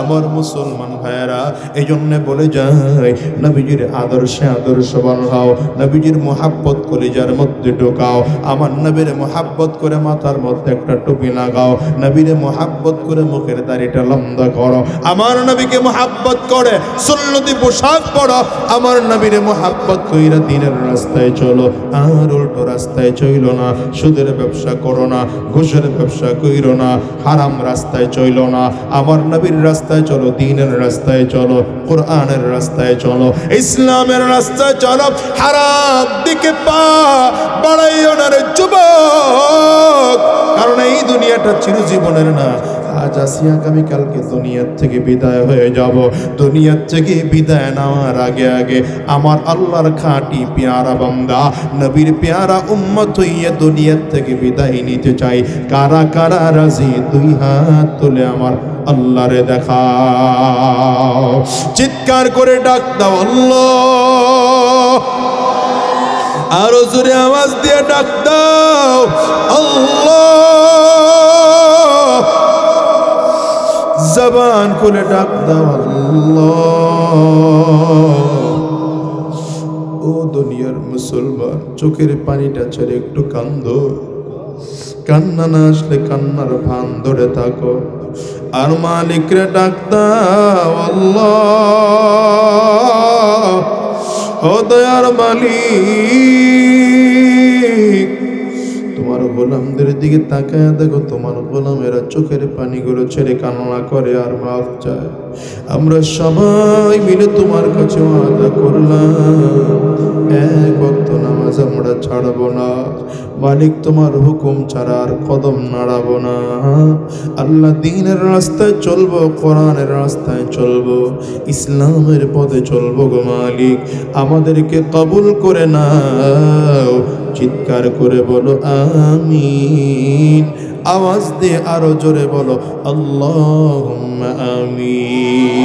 আমার মুসলমান ভাইয়েরা, এই জন্য বলে যায়, নবীজির আদর্শে আদর্শবান হও, নবীজির মোহাব্বত কলিজার মধ্যে ঢোকাও। আমার নবীর মোহাব্বত করে মাথার মধ্যে একটা টুপি লাগাও, নবীরে মোহাব্বত করে মুখের দাড়িটা লম্বা করো, আমার নবীকে মোহাব্বত করে সুন্নতি পোশাক পরো, আমার নবীরে মোহাব্বত কইরা দিনের রাস্তায় চলো, আর উল্টো রাস্তায় চইলো না। সুদের ব্যবসা করো না, ঘুষের ব্যবসা কইরো না, হারাম রাস্তায় চইলো না, আমার নবীর রাস্তায় চলো, চলো, দ্বীনের রাস্তায় চলো, কোরআনের রাস্তায় চলো, ইসলামের রাস্তায় চলো। হারাম দিকে পা বাড়াইও না রে যুবক, কারণ এই দুনিয়াটা চিরজীবনের না। আজ আসি, আগামীকালকে দুনিয়ার থেকে বিদায় হয়ে যাব। দুনিয়ার থেকে বিদায় নেওয়ার আগে আগে আমার আল্লাহর খাঁটি পেয়ারা বান্দা, নবীর পেয়ারা উম্মত হইয়া দুনিয়ার থেকে বিদায় নিতে চাই। কারা কারা রাজি? দুই হাত তুলে আমার আল্লাহরে দেখাও, চিৎকার করে ডাক দাও আল্লাহ, আরো জোরে আওয়াজ দিয়ে ডাক দাও আল্লাহ, জবান খুলে ডাক দাও আল্লাহ। ও দুনিয়ার মুসলমান, চোখের পানিটা ছেড়ে একটু কান্দো, কান্না না আসলে কান্নার ভান ধরে থাকো, আর মালিকরে ডাক দাও আল্লাহ, ও দয়ার মালিক, তোমার গোলামদের দিকে তাকায় দেখো, তোমার গোলামেরা চোখের পানিগুলো ছেড়ে কান্না করে আর মাফ চায়। আমরা সবাই মিলে তোমার কাছে ওয়াদা করলাম, এক ওয়াক্ত নামাজ আমরা ছাড়বো না, মালিক তোমার হুকুম ছাড়া আর কদম নাড়াবো না। আল্লাহ দ্বীনের রাস্তায় চলবো, কোরআনের রাস্তায় চলবো, ইসলামের পথে চলবো গো মালিক, আমাদেরকে কবুল করে নাও। চিৎকার করে বলো আমিন, আওয়াজ দিয়ে আরো জোরে বলো আল্লাহুম্মা আমিন।